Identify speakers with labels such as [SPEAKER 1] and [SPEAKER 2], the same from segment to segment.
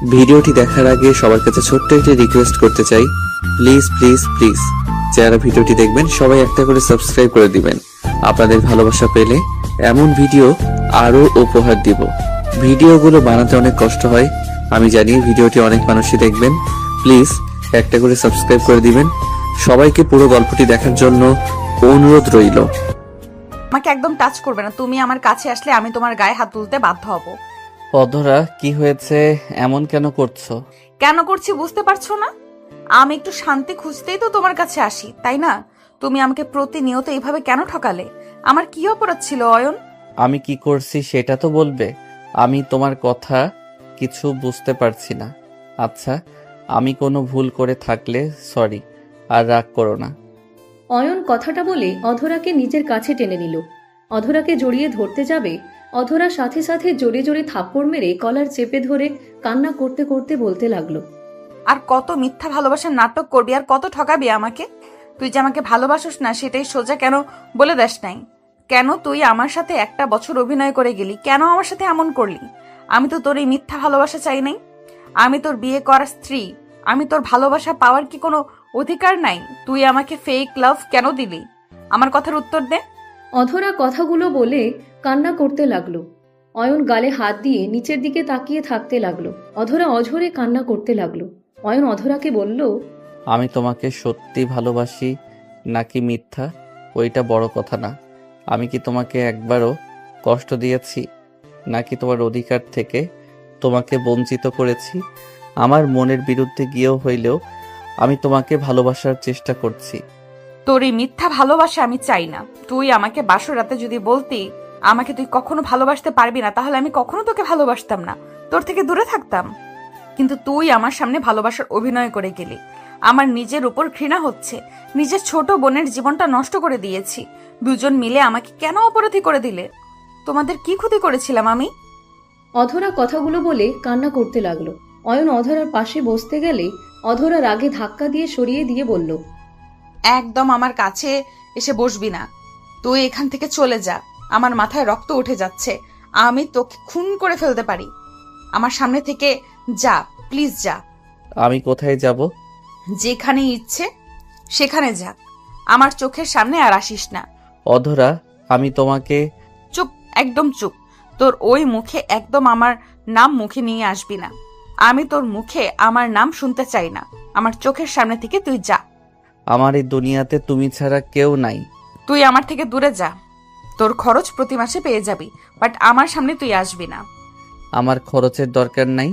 [SPEAKER 1] ভিডিওটি দেখার আগে সবার কাছে ছোট্ট একটি রিকোয়েস্ট করতে চাই, প্লিজ প্লিজ প্লিজ যারা ভিডিওটি দেখবেন সবাই একটা করে সাবস্ক্রাইব করে দিবেন। আপনাদের ভালোবাসা পেলে এমন ভিডিও আরো উপহার দিব। ভিডিওগুলো বানাতে অনেক কষ্ট হয়, আমি জানি। ভিডিওটি অনেক মানুষই দেখবেন, প্লিজ একটা করে সাবস্ক্রাইব করে দিবেন। সবাইকে পুরো গল্পটি দেখার জন্য অনুরোধ রইল।
[SPEAKER 2] আমাকে একদম টাচ করবে না। তুমি আমার কাছে আসলে আমি তোমার গায়ে হাত তুলতে বাধ্য হব।
[SPEAKER 3] অধরা, কি হয়েছে? এমন কেন করছো?
[SPEAKER 2] কেন করছি বুঝতে পারছো না? আমি একটু শান্তি খুঁজতেই তো তোমার কাছে আসি, তাই না? তুমি আমাকে প্রতিনিয়ত এইভাবে কেন ঠকালে? আমার কি অপরাধ ছিল অয়ন?
[SPEAKER 3] আমি কি করছি সেটা তো বলবে। আমি তোমার কথা কিছু বুঝতে পারছি না। আচ্ছা, আমি কোনো ভুল করে থাকলে সরি, আর রাগ করো না।
[SPEAKER 4] অয়ন কথাটা বলে অধরাকে নিজের কাছে টেনে নিল। অধরাকে জড়িয়ে ধরতে যাবে, অধরা সাথে সাথে জোরে জোরে থাপ্পড় মেরে কলার চেপে ধরে কান্না করতে করতে বলতে লাগলো,
[SPEAKER 2] আর কত মিথ্যা ভালোবাসার নাটক করবি, আর কত ঠকাবি আমাকে? তুই যে আমাকে ভালোবাসিস না সেটাই সোজা কেন বলে দেস নাই? কেন তুই আমার সাথে একটা বছর অভিনয় করে গেলি? কেন আমার সাথে এমন করলি? আমি তো তোর এই মিথ্যা ভালোবাসা চাই নাই। আমি তোর বিয়ে করা স্ত্রী। আমি তোর ভালোবাসা পাওয়ার কি কোনো অধিকার নাই? তুই আমাকে ফেক লাভ কেন দিলি? আমার কথার উত্তর দে।
[SPEAKER 4] অধরা কথাগুলো বলে কান্না করতে লাগলো। অয়ন গালে হাত দিয়ে নিচের দিকে তাকিয়ে থাকতে লাগলো। অধরা অঝরে কান্না করতে লাগলো। অয়ন অধরাকে বলল,
[SPEAKER 3] আমি তোমাকে সত্যি ভালোবাসি নাকি মিথ্যা, ওইটা বড় কথা না। আমি কি তোমাকে একবারও কষ্ট দিয়েছি, নাকি তোমার অধিকার থেকে তোমাকে বঞ্চিত করেছি? আমার মনের বিরুদ্ধে গিয়েও হইলেও আমি তোমাকে ভালোবাসার চেষ্টা করছি।
[SPEAKER 2] তোর এই মিথ্যা ভালোবাসা আমি চাই না। তুই আমাকে বাসর রাতে যদি বলতি আমাকে তুই কখনো ভালোবাসতে পারবি না, তাহলে আমি কখনো তোকে ভালোবাসতাম না, তোর থেকে দূরে থাকতাম। কিন্তু তুই আমার সামনে ভালোবাসার অভিনয় করে গেলি। আমার নিজের উপর ঘৃণা হচ্ছে। নিজের ছোট বোনের জীবনটা নষ্ট করে দিয়েছি। দুজন মিলে আমাকে কেন অপরাধী করে দিলে? তোমাদের কি ক্ষতি করেছিলাম আমি?
[SPEAKER 4] অধরা কথাগুলো বলে কান্না করতে লাগলো। অয়ন অধরার পাশে বসতে গেলে অধরা রাগে ধাক্কা দিয়ে সরিয়ে দিয়ে বলল,
[SPEAKER 2] একদম আমার কাছে এসে বসবি না। তুই এখান থেকে চলে যা। আমার মাথায় রক্ত উঠে যাচ্ছে। আমি তোকে খুন করে ফেলতে পারি। আমার সামনে থেকে যা, প্লিজ যা।
[SPEAKER 3] আমি কোথায় যাব?
[SPEAKER 2] যেখানে ইচ্ছে সেখানে যা। আমার চোখের সামনে আর আসিস না।
[SPEAKER 3] অধরা, আমি তোমাকে...
[SPEAKER 2] চুপ, একদম চুপ। তোর ওই মুখে একদম আমার নাম মুখে নিয়ে আসবি না। আমি তোর মুখে আমার নাম শুনতে চাই না। আমার চোখের সামনে থেকে তুই যা।
[SPEAKER 3] আমার এই দুনিয়াতে তুমি ছাড়া কেউ নাই।
[SPEAKER 2] তুই আমার থেকে দূরে যা। তোর খরচ প্রতি মাসে পেয়ে যাবি, বাট আমার সামনে তুই আসবি না।
[SPEAKER 3] আমার খরচের দরকার নাই।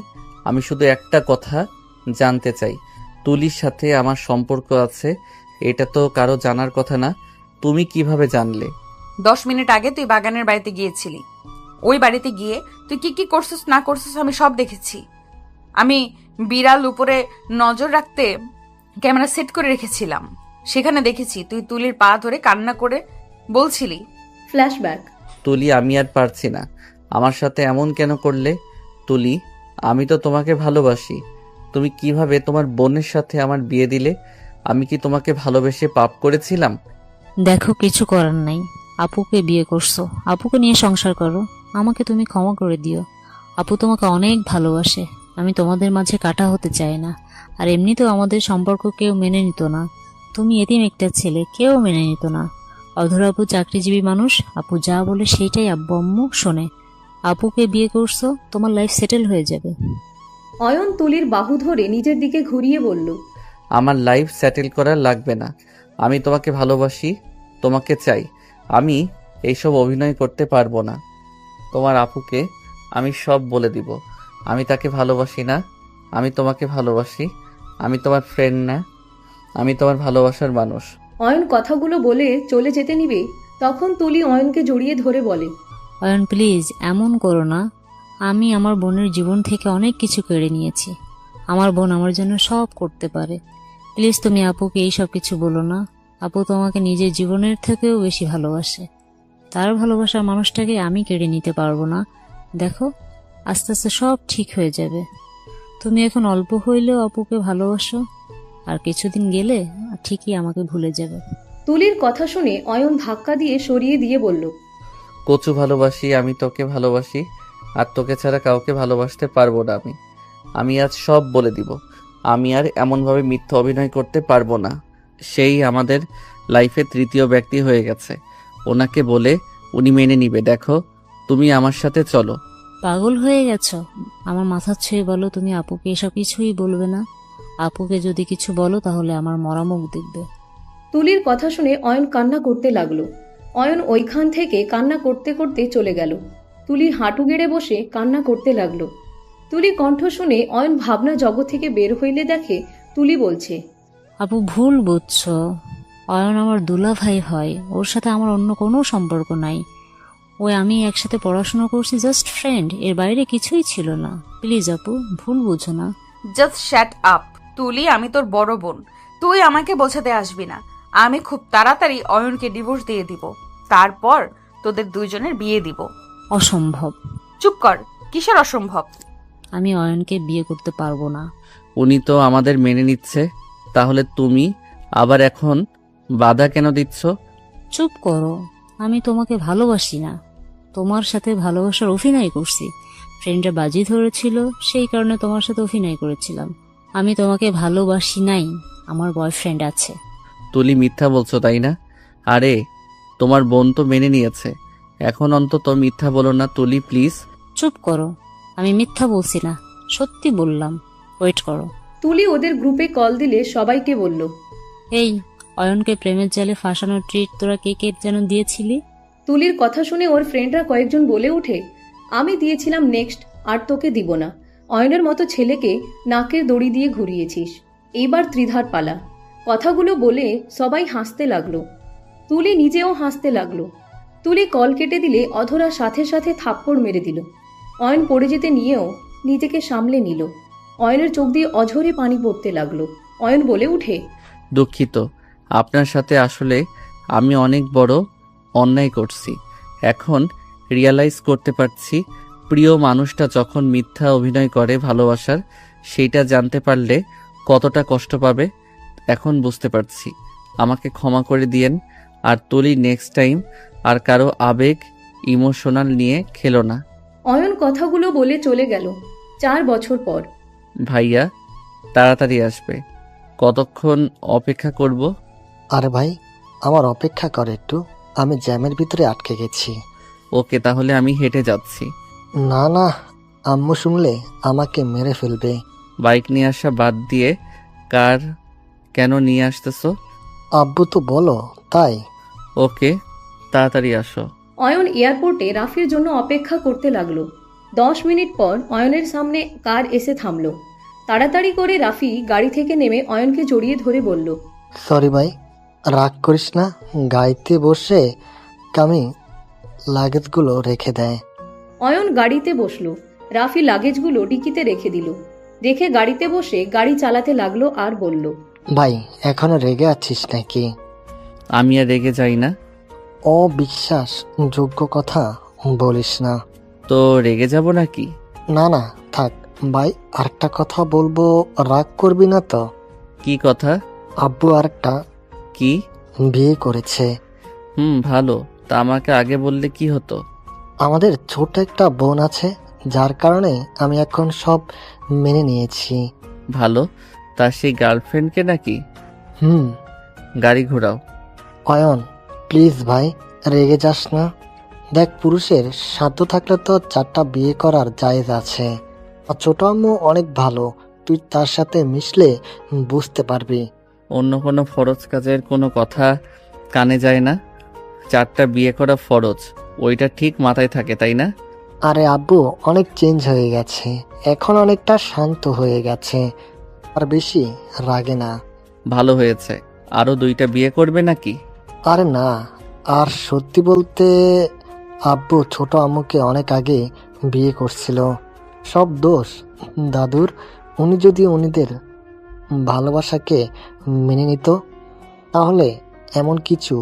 [SPEAKER 3] আমি শুধু একটা কথা জানতে চাই, তুলির সাথে আমার সম্পর্ক আছে, এটা তো কারো জানার কথা না। তুমি কিভাবে জানলে?
[SPEAKER 2] 10 মিনিট আগে তুই বাগানের বাড়িতে গিয়েছিলি। ওই বাড়িতে গিয়ে তুই কি কি করছিস না করছিস আমি সব দেখেছি। আমি বিড়াল উপরে নজর রাখতে ক্যামেরা সেট করে রেখেছিলাম। সেখানে দেখেছি তুই তুলির পা ধরে কান্না করে বলছিলি।
[SPEAKER 4] ফ্ল্যাশব্যাক।
[SPEAKER 3] তুলি, আমি আর পারছি না। আমার সাথে এমন কেন করলে? তুলি, আমি তো তোমাকে ভালোবাসি। তুমি কিভাবে তোমার বোনের সাথে আমার বিয়ে দিলে? আমি কি তোমাকে ভালোবেসে পাপ করেছিলাম?
[SPEAKER 5] দেখো, কিছু করার নাই। আপুকে বিয়ে করছো, আপুকে নিয়ে সংসার করো। আমাকে তুমি ক্ষমা করে দিও। আপু তোমাকে অনেক ভালোবাসে। আমি তোমাদের মাঝে কাটা হতে চাই না। আর এমনিতেও আমাদের সম্পর্ক কেউ মেনে নিত না। তুমি এতিম একটা ছেলে, কেউ মেনে নিত না। অধর আপু চাকরিজীবী মানুষ, আপু যা বলে সেইটাই আব্বু আম্মু শোনে। আপুকে বিয়ে করছো, তোমার লাইফ সেটেল হয়ে যাবে।
[SPEAKER 4] অয়ন তুলির বাহু ধরে নিজের দিকে ঘুরিয়ে বলল,
[SPEAKER 3] আমার লাইফ সেটেল করা লাগবে না। আমি তোমাকে ভালোবাসি, তোমাকে চাই। আমি এইসব অভিনয় করতে পারবো না। তোমার আপুকে আমি সব বলে দিব। আমি তাকে ভালোবাসি না, আমি তোমাকে ভালোবাসি। আমি তোমার ফ্রেন্ড না, আমি তোমার ভালোবাসার মানুষ।
[SPEAKER 4] অয়ন কথাগুলো বলে চলে যেতে নিবে, তখন তুলি অয়নকে জড়িয়ে ধরে বলে,
[SPEAKER 5] অয়ন প্লিজ এমন করো না। আমি আমার বোনের জীবন থেকে অনেক কিছু কেড়ে নিয়েছি। আমার বোন আমার জন্য সব করতে পারে। প্লিজ তুমি আপুকে এই সব কিছু বলো না। আপু তোমাকে নিজের জীবনের থেকেও বেশি ভালোবাসে। তার ভালোবাসার মানুষটাকে আমি কেড়ে নিতে পারবো না। দেখো, আস্তে আস্তে সব ঠিক হয়ে যাবে। তুমি এখন অল্প হইলেও আপুকে ভালোবাসো, আর কিছুদিন গেলে ঠিকই আমাকে ভুলে যাবে।
[SPEAKER 4] তুলির কথা শুনে অয়ন ধাক্কা দিয়ে সরিয়ে দিয়ে বলল,
[SPEAKER 3] কচু ভালোবাসি, আমি তোকে ভালোবাসি, আর তোকে ছাড়া কাউকে ভালোবাসতে পারবো না আমি। আমি আজ সব বলে দিব। আমি আর এমনভাবে মিথ্যা অভিনয় করতে পারবো না। সেই আমাদের লাইফে তৃতীয় ব্যক্তি হয়ে গেছে। ওনাকে বলে উনি মেনে নিবে। দেখো, তুমি আমার সাথে চলো।
[SPEAKER 5] পাগল হয়ে গেছো? আমার মাথা ছুঁয়ে বলো তুমি আপুকে এসব কিছুই বলবে না। আপুকে যদি কিছু বলো তাহলে আমার মরা মুখ দেখবে।
[SPEAKER 4] তুলির কথা শুনে অয়ন কান্না করতে লাগলো। অয়ন ওইখান থেকে কান্না করতে করতে চলে গেল। তুলি হাঁটু গেড়ে বসে কান্না করতে লাগলো। তুলি কণ্ঠ শুনে অয়ন ভাবনা জগৎ থেকে বের হইলে দেখে তুলি বলছে,
[SPEAKER 5] আপু ভুল বুঝছো। অয়ন আমার দুলা ভাই হয়, ওর সাথে আমার অন্য কোনো সম্পর্ক নাই। ওই আমি একসাথে পড়াশোনা করছি, জাস্ট ফ্রেন্ড, এর বাইরে কিছুই ছিল না। প্লিজ আপু, ভুল বুঝো না।
[SPEAKER 2] Just shut up. তুলি, আমি তোর বড় বোন, তুই আমাকে বোঝাতে আসবি না। আমি খুব তাড়াতাড়ি অয়নকে ডিভোর্স দিয়ে দিব, তারপর তোদের দুইজনের বিয়ে দিব।
[SPEAKER 5] অসম্ভব।
[SPEAKER 2] চুপ কর, কিসের অসম্ভব?
[SPEAKER 5] আমি অয়নকে বিয়ে করতে পারবো না।
[SPEAKER 3] উনি তো আমাদের মেনে নিচ্ছে, তাহলে তুমি আবার এখন বাধা কেন দিচ্ছ?
[SPEAKER 5] চুপ করো। আমি তোমাকে ভালোবাসি না, তোমার সাথে ভালোবাসার অভিনয় করছি। ফ্রেন্ডরা বাজি ধরেছিল, সেই কারণে তোমার সাথে অভিনয় করেছিলাম। আমি তোমাকে ভালোবাসি নাই, আমার বয়ফ্রেন্ড আছে।
[SPEAKER 3] তুলি মিথ্যা বলছো তাই না? আরে তোমার বোন তো মেনে নিয়েছে, এখন অন্তত মিথ্যা বলো না তুলি, প্লিজ।
[SPEAKER 5] চুপ করো, আমি মিথ্যা বলছি না, সত্যি বললাম। ওয়েট করো।
[SPEAKER 4] তুলি ওদের গ্রুপে কল দিলে সবাইকে বলল,
[SPEAKER 5] এই, অয়নকে প্রেমের জালে ফাঁসানোর ট্রিট তোরা কে কে যেন দিয়েছিলি?
[SPEAKER 4] তুলির কথা শুনে ওর ফ্রেন্ডরা কয়েকজন বলে ওঠে, আমি দিয়েছিলাম নেক্সট, আর তোকে দিব না। অয়নের মতো ছেলেকে নাকের দড়ি দিয়ে ঘুরিয়েছিস, এইবার ত্রিধার পালা। কথাগুলো বলে সবাই হাসতে লাগলো। তুলি নিজেও হাসতে লাগলো। তুলি কল কেটে দিলে অধরা সাথে সাথে থাপ্পড় মেরে দিল। অয়ন পড়ে যেতে নিয়েও নিজেকে সামলে নিল। অয়নের চোখ দিয়ে অঝরে পানি পড়তে লাগলো। অয়ন বলে উঠে,
[SPEAKER 3] দুঃখিত, আপনার সাথে আসলে আমি অনেক বড় অন্যায় করছি। এখন রিয়ালাইজ করতে পারছি, প্রিয় মানুষটা যখন মিথ্যা অভিনয় করে ভালোবাসার, সেইটা জানতে পারলে কতটা কষ্ট পাবে এখন বুঝতে পারছি। আমাকে ক্ষমা করে দিয়েন। আর তুলি, নেক্সট টাইম আর কারো আবেগ ইমোশনাল নিয়ে খেলো না।
[SPEAKER 4] অয়ন কথাগুলো বলে চলে গেল। 4 বছর পর।
[SPEAKER 3] ভাইয়া তাড়াতাড়ি আসবে, কতক্ষণ অপেক্ষা করব?
[SPEAKER 6] আরে ভাই, আমার অপেক্ষা কর একটু, আমি জ্যামের ভিতরে আটকে গেছি।
[SPEAKER 3] ওকে, তাহলে আমি হেঁটে যাচ্ছি।
[SPEAKER 6] না না, আম্মু শুনলে আমাকে মেরে ফেলবে।
[SPEAKER 3] বাইক নিয়ে আসা বাদ দিয়ে কার কেন নিয়ে আসতেছো?
[SPEAKER 6] আব্বু তো বলো তাই।
[SPEAKER 3] ওকে, তাড়াতাড়ি আসো।
[SPEAKER 4] অয়ন এয়ারপোর্টে রাফির জন্য অপেক্ষা করতে লাগলো। 10 মিনিট পর অয়নের সামনে কার এসে থামলো। তাড়াতাড়ি করে রাফি গাড়ি থেকে নেমে অয়নকে জড়িয়ে ধরে বলল,
[SPEAKER 6] সরি ভাই, রাগ করিস না। গাড়িতে বসে কামি লাগেজগুলো রেখে দেয়।
[SPEAKER 4] অয়ন গাড়িতে বসলো। রাফি লাগেজগুলো ডিকিতে রেখে দিল। রেখে গাড়িতে বসে গাড়ি চালাতে লাগলো আর বলল,
[SPEAKER 6] ভাই, এখনো রেগে আছিস নাকি?
[SPEAKER 3] আমি আর রেগে যাই না।
[SPEAKER 6] অবিশ্বাস যোগ্য কথা বলিস না।
[SPEAKER 3] তো রেগে যাব নাকি?
[SPEAKER 6] না না, থাক ভাই, আরেকটা কথা বলবো, রাগ করবি না তো?
[SPEAKER 3] কি কথা?
[SPEAKER 6] আব্বু আরেকটা
[SPEAKER 3] কি?
[SPEAKER 6] বিয়ে করেছে।
[SPEAKER 3] ভালো। তা আমাকে আগে বললে কি হতো?
[SPEAKER 6] আমাদের ছোট একটা বোন আছে, যার কারণে আমি এখন সব মেনে নিয়েছি।
[SPEAKER 3] ভালো। তা সেই গার্লফ্রেন্ডকে নাকি?
[SPEAKER 6] হুম।
[SPEAKER 3] গাড়ি ঘোরাও।
[SPEAKER 6] অয়ন প্লিজ ভাই, রেগে যাস না। দেখ, পুরুষের সাধ্য থাকলে তো 4টা বিয়ে করার জায়েজ আছে। আর ছোট আম্মু অনেক ভালো, তুই তার সাথে মিশলে বুঝতে পারবি।
[SPEAKER 3] অন্য কোনো ফরজ কাজের কোনো কথা কানে যায় না? 4টা বিয়ে করা ফরজ, ওইটা ঠিক মাথায় থাকে তাই না?
[SPEAKER 6] আরে আব্বু অনেক চেঞ্জ হয়ে গেছে, এখন অনেকটা শান্ত হয়ে গেছে, আর বেশি রাগে না।
[SPEAKER 3] ভালো হয়েছে। আরো 2টা বিয়ে করবে নাকি?
[SPEAKER 6] আরে না, আর সত্যি বলতে আব্বু ছোট আম্মুকে অনেক আগে বিয়ে করছিল। সব দোষ দাদুর। উনি যদি উনিদের ভালোবাসাকে মেনে নিত, তাহলে এমন কিছু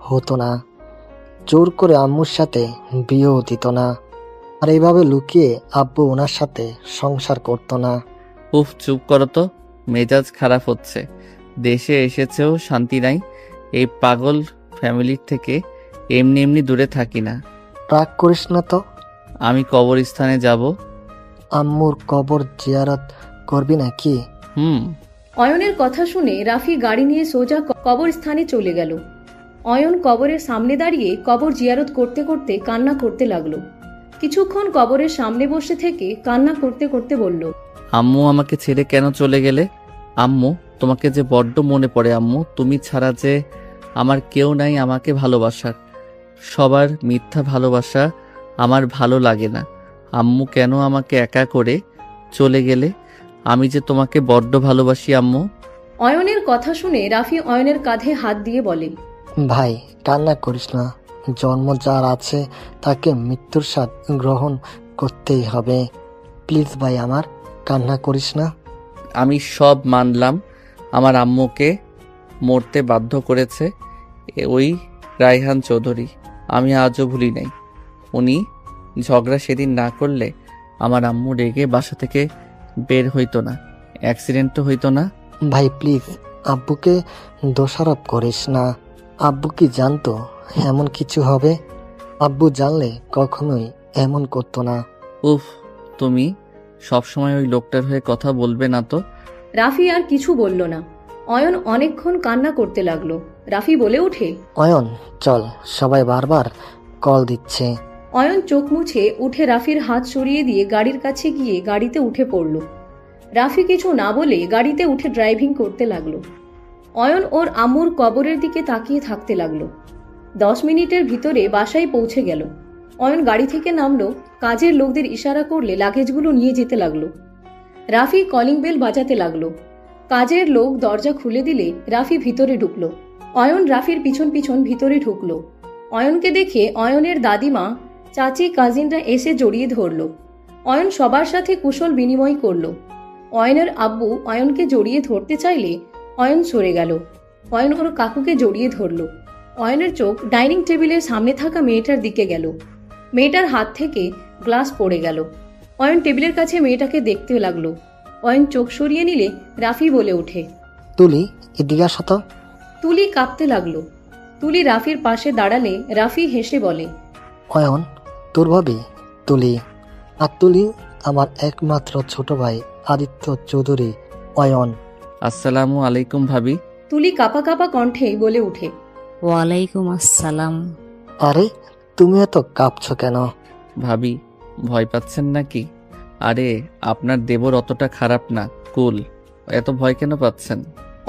[SPEAKER 6] হতো না। জোর করে আম্মুর সাথে বিয়েও দিত না, আর এইভাবে লুকিয়ে আব্বু ওনার সাথে সংসার করতো না।
[SPEAKER 3] উফ, চুপ করো তো, মেজাজ খারাপ হচ্ছে। দেশে এসেছেও শান্তি নাই। এই পাগল ফ্যামিলির থেকে এমনি এমনি দূরে থাকি না।
[SPEAKER 6] রাগ করিস না তো।
[SPEAKER 3] আমি কবরস্থানে যাব।
[SPEAKER 6] আম্মুর কবর জিয়ারত করবি নাকি?
[SPEAKER 3] হুম।
[SPEAKER 4] অয়নের কথা শুনে রাফি গাড়ি নিয়ে সোজা কবরস্থানে চলে গেল। অয়ন কবরের সামনে দাঁড়িয়ে কবর জিয়ারত করতে করতে কান্না করতে লাগলো। কিছুক্ষণ কবরের সামনে বসে থেকে কান্না করতে করতে বলল,
[SPEAKER 3] আম্মু আমাকে ছেড়ে কেন চলে গেলে? আম্মু, তোমাকে যে বড্ড মনে পড়ে আম্মু। তুমি ছাড়া যে আমার কেউ নাই আমাকে ভালোবাসার। সবার মিথ্যা ভালোবাসা আমার ভালো লাগে না। আম্মু কেন আমাকে একা করে চলে গেলে? আমি যে তোমাকে বড্ড ভালোবাসি আম্মু।
[SPEAKER 4] অয়নের কথা শুনে রাফি অয়নের কাঁধে হাত দিয়ে বলে,
[SPEAKER 6] ভাই কান্না করিস না, জন্ম যার আছে তাকে মৃত্যুর স্বাদ গ্রহণ করতেই হবে। প্লিজ ভাই আমার, কান্না করিস না।
[SPEAKER 3] আমি সব মানলাম, আমার আম্মুকে মরতে বাধ্য করেছে ওই রায়হান চৌধুরী। আমি আজও ভুলি নাই। উনি ঝগড়া সেদিন না করলে আমার আম্মু রেগে বাসা থেকে বের হইতো না, অ্যাক্সিডেন্টও হইতো না।
[SPEAKER 6] ভাই প্লিজ আব্বুকে দোষারোপ করিস না। আব্বু কি জানতো এমন কিছু হবে? আব্বু জানলে কখনোই এমন করতো না।
[SPEAKER 3] উফ, তুমি সবসময় ওই লোকটার হয়ে কথা বলবে না তো।
[SPEAKER 4] রাফি আর কিছু বলল না। অয়ন অনেকক্ষণ কান্না করতে লাগলো। রাফি বলে ওঠে,
[SPEAKER 6] অয়ন চল, সবাই বারবার কল দিচ্ছে।
[SPEAKER 4] অয়ন চোখ মুছে উঠে রাফির হাত সরিয়ে দিয়ে গাড়ির কাছে গিয়ে গাড়িতে উঠে পড়ল। রাফি কিছু না বলে গাড়িতে উঠে ড্রাইভিং করতে লাগলো। অয়ন ওর আম্মুর কবরের দিকে তাকিয়ে থাকতে লাগলো। 10 মিনিটের ভিতরে বাসায় পৌঁছে গেল। অয়ন গাড়ি থেকে নামলো, কাজের লোকদের ইশারা করলে লাগেজগুলো নিয়ে যেতে লাগলো। রাফি কলিং বেল বাজাতে লাগলো। কাজের লোক দরজা খুলে দিলে রাফি ভিতরে ঢুকলো। অয়ন রাফির পিছন পিছন ভিতরে ঢুকলো। অয়নকে দেখে অয়নের দাদিমা, চাচি, কাজিনরা এসে জড়িয়ে ধরলো। অয়ন সবার সাথে কুশল বিনিময় করলো। অয়নের আব্বু অয়নকে জড়িয়ে ধরতে চাইলে অয়ন সরে গেল। অয়ন ওর কাকুকে জড়িয়ে ধরলো। অয়নের চোখ ডাইনিং টেবিলের সামনে থাকা মেয়েটার দিকে গেল। মেয়েটার হাত থেকে গ্লাস পড়ে গেল। অয়ন টেবিলের কাছে মেয়েটাকে দেখতে লাগলো। অয়ন চোখ সরিয়ে নিলে রাফি বলে ওঠে,
[SPEAKER 6] তুলি এদিকে আসো তো।
[SPEAKER 4] তুলি কাঁপতে লাগলো। তুলি রাফির পাশে দাঁড়ালে রাফি হেসে বলে,
[SPEAKER 6] অয়ন তোর ভাবি তুলি। আর তুলি আমার একমাত্র ছোট ভাই আদিত্য চৌধুরী। অয়ন।
[SPEAKER 3] আসসালামু আলাইকুম ভাবি।
[SPEAKER 4] তুলি কাঁপা কাঁপা কণ্ঠে বলে উঠে,
[SPEAKER 5] ওয়ালাইকুম আসসালাম।
[SPEAKER 6] আরে তুমি এত কাঁপছো কেন?
[SPEAKER 3] ভাবি, ভয় পাচ্ছেন নাকি? আরে আপনার দেবর অতটা খারাপ না, কুল। এত ভয় কেন পাচ্ছেন?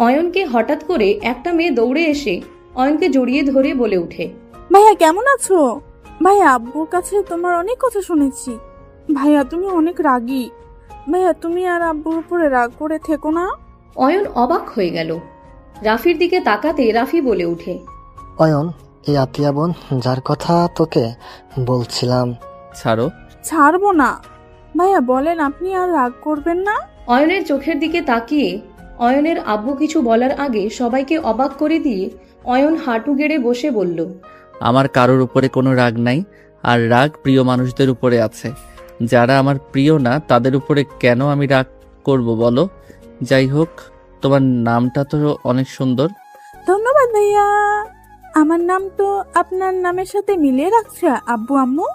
[SPEAKER 4] অয়নকে হঠাৎ করে একটা মেয়ে দৌড়ে এসে অয়নকে জড়িয়ে ধরে বলে উঠে,
[SPEAKER 7] ভাইয়া কেমন আছো? ভাইয়া আব্বুর কাছে তোমার অনেক কথা শুনেছি। ভাইয়া তুমি অনেক রাগী। ভাইয়া তুমি আর আব্বুর উপরে রাগ করে থেকো না।
[SPEAKER 4] অয়ন অবাক হয়ে গেল। রাফির দিকে তাকাতে রাফি বলে উঠে,
[SPEAKER 6] অয়ন এই আতিয়া বোন যার কথা তোকে বলছিলাম।
[SPEAKER 3] ছাড়ো।
[SPEAKER 7] ছাড়বো না। ভাইয়া বলেন আপনি আর রাগ করবেন না।
[SPEAKER 4] অয়নের চোখের দিকে তাকিয়ে অয়নের আব্বু কিছু বলার আগে সবাইকে অবাক করে দিয়ে অয়ন হাঁটু গেড়ে বসে বলল,
[SPEAKER 3] আমার কারোর উপরে কোনো রাগ নাই, আর রাগ প্রিয় মানুষদের উপরে আছে। যারা আমার প্রিয় না তাদের উপরে কেন আমি রাগ করব বলো? যাই হোক, তোমার নামটা তো অনেক সুন্দর।
[SPEAKER 7] ধন্যবাদ ভাইয়া। আমার নাম তো আপনার নামের সাথে মিলিয়ে রাখছে আব্বু আম্মু।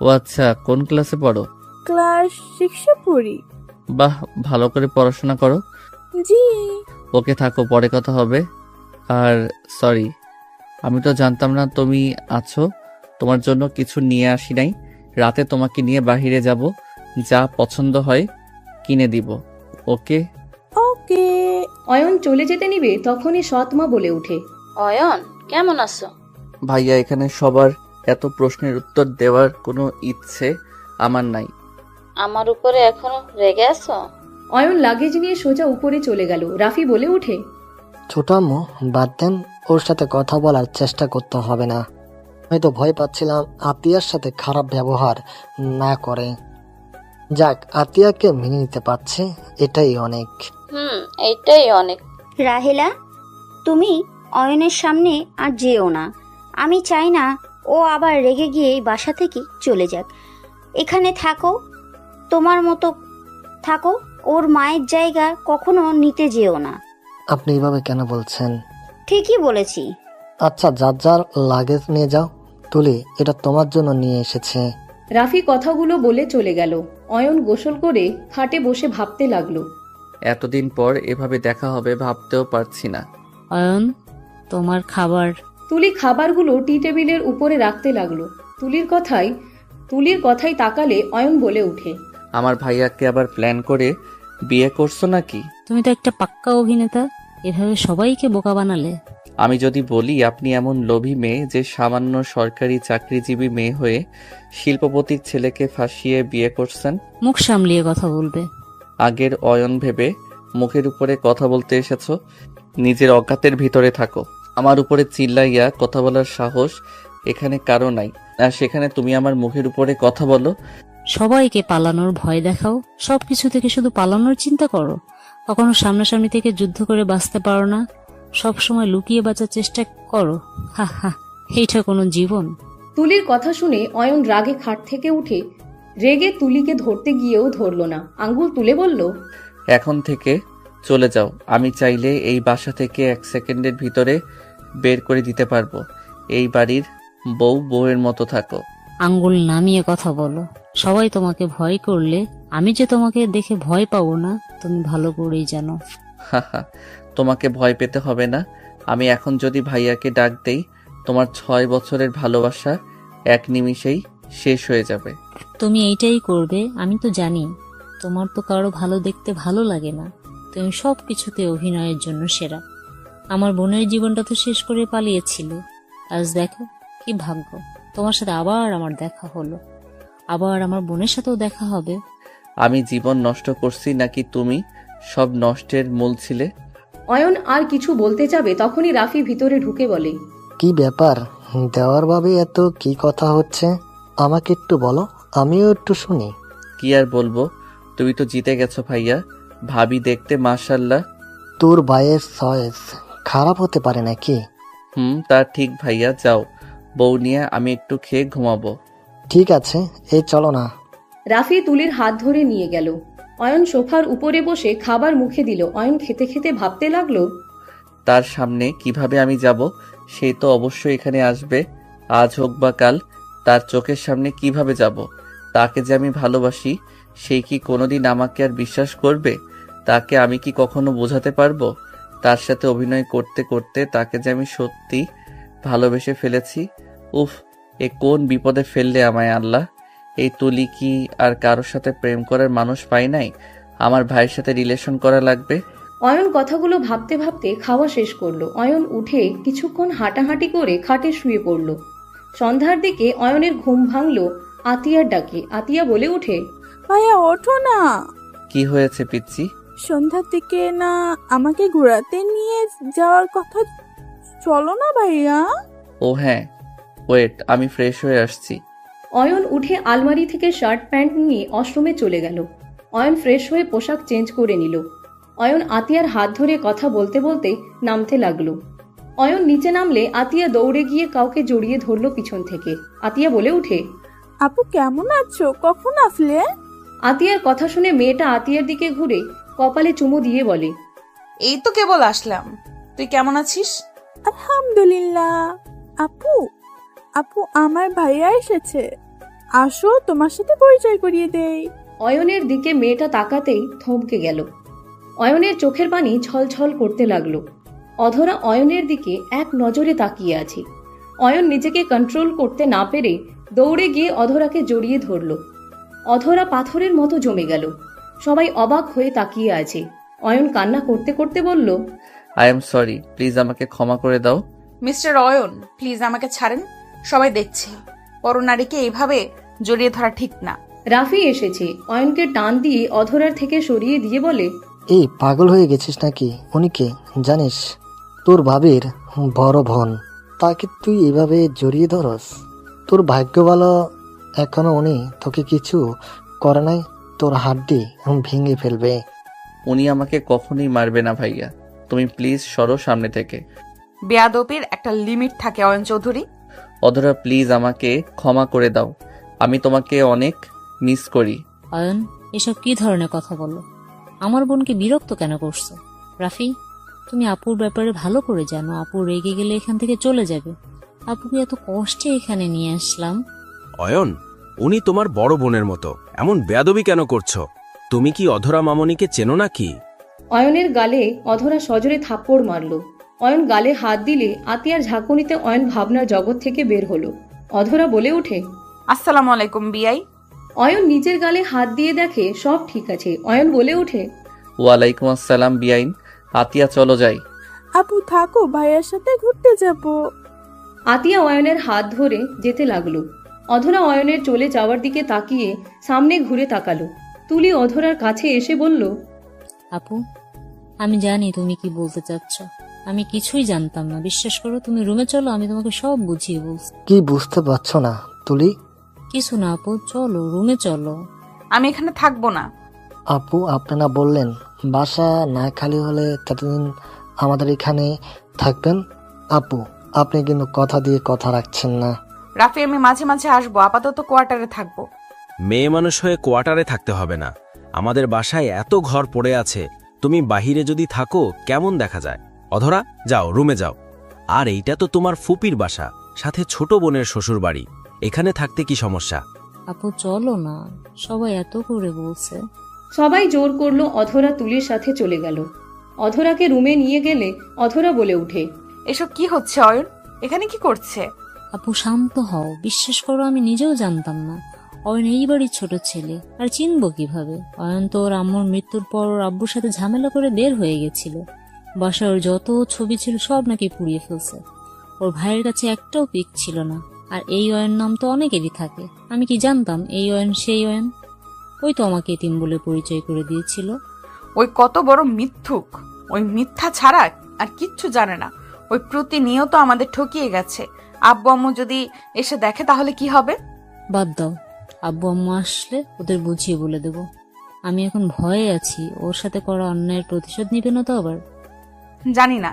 [SPEAKER 3] ও আচ্ছা, কোন ক্লাসে পড়ো?
[SPEAKER 7] ক্লাস 6-এ পড়ি।
[SPEAKER 3] বাহ, ভালো করে পড়াশোনা করো।
[SPEAKER 7] জি।
[SPEAKER 3] ওকে থাকো, পরে কথা হবে। আর সরি, আমি তো জানতাম না তুমি আছো। তোমার জন্য কিছু নিয়ে আসি নাই। রাতে তোমাকে নিয়ে বাহিরে যাব, যা পছন্দ হয় কিনে দিব। ওকে?
[SPEAKER 7] ওকে।
[SPEAKER 4] অয়ন চলে যেতে নিবে তখনই সৎমা বলে উঠে,
[SPEAKER 8] অয়ন কেমন আছো?
[SPEAKER 3] ভাইয়া, এখানে সবার এত প্রশ্নের উত্তর দেওয়ার কোনো ইচ্ছে আমার নাই।
[SPEAKER 8] আমার উপরে এখনো রেগে আছো?
[SPEAKER 4] অয়ন লাগেজ নিয়ে সোজা উপরে চলে গেল। রাফি বলে উঠে,
[SPEAKER 6] ছোট আম্মু বাদ দেন, ওর সাথে কথা বলার চেষ্টা করতে হবে না। হয়তো ভয় পাচ্ছিলাম আতিয়ার সাথে খারাপ ব্যবহার না করে। যাক, আতিয়াকে মেনে নিতে পারছে, এটাই অনেক।
[SPEAKER 8] এইটাই অনেক।
[SPEAKER 9] রাহেলা, তুমি অয়নের সামনে আর যেও না। আমি চাই না ও আবার রেগে গিয়ে এই বাসা থেকে চলে যাক। এখানে থাকো, তোমার মতো থাকো। ওর মায়ের জায়গা কখনো নিতে যেও না।
[SPEAKER 6] আপনি এভাবে কেন বলছেন?
[SPEAKER 9] ঠিকই বলেছি।
[SPEAKER 6] আচ্ছা, যার যার লাগেজ নিয়ে যাও। তুলি, এটা তোমার জন্য নিয়ে এসেছে।
[SPEAKER 4] রাফি কথাগুলো বলে চলে গেল। অয়ন গোসল করে খাটে বসে ভাবতে লাগলো।
[SPEAKER 3] এতদিন পর এভাবে দেখা হবে ভাবতেও পারছি না।
[SPEAKER 5] অয়ন, তোমার খাবার।
[SPEAKER 4] তুলি খাবারগুলো টি টেবিলের উপরে রাখতে লাগলো। তুলির কথাই তাকালে অয়ন বলে ওঠে,
[SPEAKER 3] আমার ভাইয়াকে আবার প্ল্যান করে বিয়ে করছো নাকি?
[SPEAKER 5] তুমি তো একটা পাক্কা অভিনেতা, এভাবে সবাইকে বোকা বানালে।
[SPEAKER 3] আমি যদি বলি আপনি এমন লোভী মেয়ে যে সামান্য সরকারি চাকরিজীবী মেয়ে হয়ে শিল্পপতির ছেলেকে ফাঁসিয়ে বিয়ে করছেন।
[SPEAKER 5] মুখ সামলিয়ে কথা বলবে।
[SPEAKER 3] আগের অয়ন ভেবে মুখের উপরে কথা বলতে এসেছো, নিজের অজ্ঞাতের ভিতরে থাকো। আমার উপরে চিল্লাইয়া কথা বলার সাহস এখানে কারো নাই, আর সেখানে তুমি আমার মুখের উপরে কথা বলো।
[SPEAKER 5] সবাইকে পালানোর ভয় দেখাও, সবকিছু থেকে শুধু পালানোর চিন্তা করো। কখনো সামনাসামনি থেকে যুদ্ধ করে বাঁচতে পারো না, সব সময় লুকিয়ে বাঁচার চেষ্টা করো। হা হা, এইটা কোনো জীবন?
[SPEAKER 4] তুলির কথা শুনে অয়ন রাগে খাট থেকে উঠে রেগে তুলিকে ধরতে গিয়েও ধরল না, আঙ্গুল তুলে বলল,
[SPEAKER 3] এখন থেকে চলে যাও। আমি চাইলে এই বাসা থেকে 1 সেকেন্ডের ভিতরে বের করে দিতে পারবো। এই বাড়ির বউয়ের মতো থাকো।
[SPEAKER 5] আঙ্গুল নামিয়ে কথা বলো। সবাই তোমাকে ভয় করলে আমি যে তোমাকে দেখে ভয় পাবো না, তুমি ভালো করেই জানো।
[SPEAKER 3] হাহা, তোমাকে ভয় পেতে হবে না। আমি এখন যদি ভাইয়াকে ডাক দেই, তোমার 6 বছরের ভালোবাসা 1 নিমিষেই শেষ হয়ে যাবে।
[SPEAKER 5] তুমি এইটাই করবে, আমি তো জানি। তোমার তো কারো ভালো দেখতে ভালো লাগে না, তুমি সব কিছুতে অভিনয়ের জন্য সেরা। আমার বোনের জীবনটা তো শেষ করে পালিয়েছিলে, আজ দেখো কি ভাগ্য, তোমার সাথে আবার আমার দেখা হলো। আবার আমার বোনের সাথেও দেখা হবে।
[SPEAKER 3] আমি জীবন নষ্ট করছি নাকি তুমি সব নষ্টের মূল ছিলে?
[SPEAKER 4] অয়ন আর কিছু বলতে যাবে তখনই রাফি ভিতরে ঢুকে বলে,
[SPEAKER 6] কি ব্যাপার দেওয়ার ভাবে এত কি কথা হচ্ছে? আমাকে একটু বলো, আমিও একটু শুনি।
[SPEAKER 3] কি আর বলবো, তুমি তো জিতে গেছো ভাইয়া। ভাবি দেখতে মাশাল্লাহ।
[SPEAKER 6] তোর ভাইয়ের চয়েস খারাপ হতে পারে নাকি?
[SPEAKER 3] তা ঠিক ভাইয়া, যাও বউ নিয়ে আমি একটু খেয়ে ঘুমাবো।
[SPEAKER 6] ঠিক আছে, এই চলো না।
[SPEAKER 4] রাফি তুলির হাত ধরে নিয়ে গেল। অয়ন সোফার উপরে বসে খাবার মুখে দিল। অয়ন খেতে খেতে ভাবতে লাগলো,
[SPEAKER 3] তার সামনে কিভাবে আমি যাব? সে তো অবশ্যই এখানে আসবে, আজ হোক বা কাল। তার চোখের সামনে কিভাবে যাব? তাকে যে আমি ভালোবাসি, সে কি কোনোদিন আমাকে আর বিশ্বাস করবে? তাকে আমি কি কখনো বোঝাতে পারবো? তার সাথে অভিনয় করতে করতে তাকে যে আমি সত্যি ভালোবেসে ফেলেছি। উফ, এ কোন বিপদে ফেললে আমায় আল্লাহ। এই তুলি কি আর কারোর সাথে প্রেম করার মানুষ পাই নাই? আমার ভাইয়ের সাথে রিলেশন করা লাগবে।
[SPEAKER 4] অয়ন কথাগুলো ভাবতে ভাবতে খাওয়া শেষ করলো। অয়ন উঠে কিছুক্ষণ হাঁটাহাঁটি করে খাটে শুয়ে পড়ল। সন্ধ্যার দিকে অয়নের ঘুম ভাঙলো আতিয়ার ডাকে। আতিয়া বলে ওঠে,
[SPEAKER 7] ভাইয়া ওঠো না।
[SPEAKER 3] কি হয়েছে পিচ্চি?
[SPEAKER 7] সন্ধ্যার দিকে না আমাকে ঘোরাতে নিয়ে যাওয়ার কথা, চলো না ভাইয়া।
[SPEAKER 3] ও হ্যাঁ, ওয়েট, আমি ফ্রেশ হয়ে আসছি।
[SPEAKER 4] অয়ন উঠে আলমারি থেকে শার্ট প্যান্ট নিয়ে ওয়াশরুমে চলে গেল। অয়ন ফ্রেশ হয়ে পোশাক চেঞ্জ করে নিল। অয়ন আতিয়ার হাত ধরে কথা বলতে বলতে নামতে লাগলো। অয়ন নিচে নামলে আতিয়া দৌড়ে গিয়ে কাউকে জড়িয়ে ধরলো পিছন থেকে। আতিয়া বলে ওঠে,
[SPEAKER 7] আপু কেমন আছো, কখন আসলে?
[SPEAKER 4] আতিয়ার কথা শুনে মেয়েটা আতিয়ার দিকে ঘুরে কপালে চুমু দিয়ে বলে,
[SPEAKER 2] এই তো কেবল আসলাম, তুই কেমন আছিস?
[SPEAKER 7] আলহামদুলিল্লাহ। আপু আপু আমার ভাইয়া এসেছে, আসো তোমার সাথে পরিচয় করিয়ে দেই।
[SPEAKER 4] অয়নের দিকে মেয়েটা তাকাতেই থমকে গেল। অয়নের চোখের পানি ছলছল করতে লাগলো। অধরা অয়নের দিকে এক নজরে তাকিয়ে আছে। অয়ন নিজেকে কন্ট্রোল করতে না পেরে দৌড়ে গিয়ে অধরাকে জড়িয়ে ধরল। অধরা পাথরের মতো জমে গেল। সবাই অবাক হয়ে তাকিয়ে আছে। অয়ন কান্না করতে করতে বলল,
[SPEAKER 3] আই এম সরি, প্লিজ আমাকে ক্ষমা করে দাও।
[SPEAKER 2] মিস্টার অয়ন, প্লিজ আমাকে ছাড়েন, সবাই দেখছে। পরনারীকে এইভাবে জড়িয়ে ধরা ঠিক না।
[SPEAKER 4] রাফি এসেছে। অয়নকে টান দিয়ে অধরার থেকে সরিয়ে দিয়ে বলে,
[SPEAKER 6] এই পাগল হয়ে গেছিস নাকি? উনিকে জানিস? তোর ভাবির বড় বোন, তাকে তুই এভাবে জড়িয়ে ধরস? তোর ভাগ্য ভালো এখনো উনি তোকে কিছু করে নাই। তোর হাড্ডি ভেঙে ফেলবে।
[SPEAKER 3] উনি আমাকে কখনোই মারবে না ভাইয়া, তুমি প্লিজ সরো সামনে থেকে।
[SPEAKER 2] বেয়াদবির একটা লিমিট থাকে অয়ন চৌধুরী।
[SPEAKER 3] অধরা প্লিজ আমাকে ক্ষমা করে দাও, আমি তোমাকে অনেক মিস করি।
[SPEAKER 5] অয়ন, এসব কি ধরনের কথা বলো? আমার বোনকে বিরক্ত কেন করছো? রাফি, তুমি আপুর ব্যাপারে ভালো করে জানো, আপু রেগে গেলে এখান থেকে চলে যাবে। আপুকে এত কষ্টে এখানে নিয়ে আসলাম।
[SPEAKER 10] অয়ন, উনি তোমার বড় বোনের মতো, এমন বেয়াদবি কেন করছো? তুমি কি অধরা মামনিকে চেনো নাকি?
[SPEAKER 4] অয়নের গালে অধরা সজোরে থাপ্পড় মারল। অয়ন গালে হাত দিলে আতিয়ার ঝাঁকুনিতে অয়ন ভাবনার জগৎ থেকে বের হলো। অধরা বলে ওঠে,
[SPEAKER 2] আসসালামু আলাইকুম বিআই।
[SPEAKER 4] অয়ন নিজের গালে হাত দিয়ে দেখে সব ঠিক আছে। অয়ন বলে ওঠে,
[SPEAKER 3] ওয়ালাইকুম আসসালাম বিআইন। আতিয়া চলো যাই।
[SPEAKER 7] আপু থাকো, ভাইয়ার সাথে ঘুরতে যাব।
[SPEAKER 4] আতিয়া অয়নের হাত ধরে যেতে লাগলো। অধরা অয়নের চলে যাওয়ার দিকে তাকিয়ে সামনে ঘুরে তাকালো। তুলি অধরার কাছে এসে বলল,
[SPEAKER 5] আপু, আমি জানি তুমি কি বলতে চাচ্ছ। আমি কিছুই জানতাম না, বিশ্বাস করো। তুমি রুমে চলো, আমি তোমাকে সব বুঝিয়ে বলছি।
[SPEAKER 6] কি বুঝতে পারছো না তুলি?
[SPEAKER 5] কিছু না আপু, চলো রুমে চলো।
[SPEAKER 2] আমি এখানে থাকবো না।
[SPEAKER 6] আপু আপনারা বললেন বাসা না খালি হলে ততদিন আমাদের এখানে থাকবেন। আপু আপনি কিন্তু কথা দিয়ে কথা রাখছেন না।
[SPEAKER 2] রাফি, আমি মাঝে মাঝে আসবো, আপাতত কোয়ার্টারে থাকবো।
[SPEAKER 10] মেয়ে মানুষ হয়ে কোয়ার্টারে থাকতে হবে না। আমাদের বাসায় এত ঘর পড়ে আছে, তুমি বাহিরে যদি থাকো কেমন দেখা যায়? অধরা, যাও রুমে যাও। আর এইটা তো তোমার ফুপির বাসা, সাথে ছোট বোনের শ্বশুর বাড়ি, এখানে থাকতে কি সমস্যা?
[SPEAKER 5] আপু চলো না, সবাই এত করে বলছে।
[SPEAKER 4] সবাই জোর করলো। অধরা তুলির সাথে চলে গেল। অধরাকে রুমে নিয়ে গেলে অধরা বলে উঠে,
[SPEAKER 2] এসব কি হচ্ছে অয়ন? এখানে কি করছে?
[SPEAKER 5] আপু শান্ত হও, বিশ্বাস করো আমি নিজেও জানতাম না। অয়ন এই বাড়ির ছোট ছেলে, আর চিনবো কিভাবে? অয়ন তো ওর আম্মুর মৃত্যুর পর ওর আব্বুর সাথে ঝামেলা করে বের হয়ে গেছিল। বাসায় ওর যত ছবি ছিল সব নাকি পুড়িয়ে ফেলছে। ওর ভাইয়ের কাছে একটাও পিক ছিল না। আর এই অয়ন নাম তো অনেকেরই থাকে, আমি কি জানতাম এই অয়ন সেই অয়ন? ওই তো আমাকে এতিম বলে পরিচয় করে দিয়েছিল।
[SPEAKER 2] ওই কত বড় মিথ্যুক! ওই মিথ্যা ছাড়া আর কিচ্ছু জানে না। ওই প্রতিনিয়ত আমাদের ঠকিয়ে গেছে। আব্বু আম্মু যদি এসে দেখে তাহলে কি হবে?
[SPEAKER 5] বাদ দাও, আব্বু আম্মু আসলে ওদের বুঝিয়ে বলে দেব। আমি এখন ভয়ে আছি, ওর সাথে করা অন্যায়ের প্রতিশোধ নিবে না তো আবার?
[SPEAKER 2] জানি না,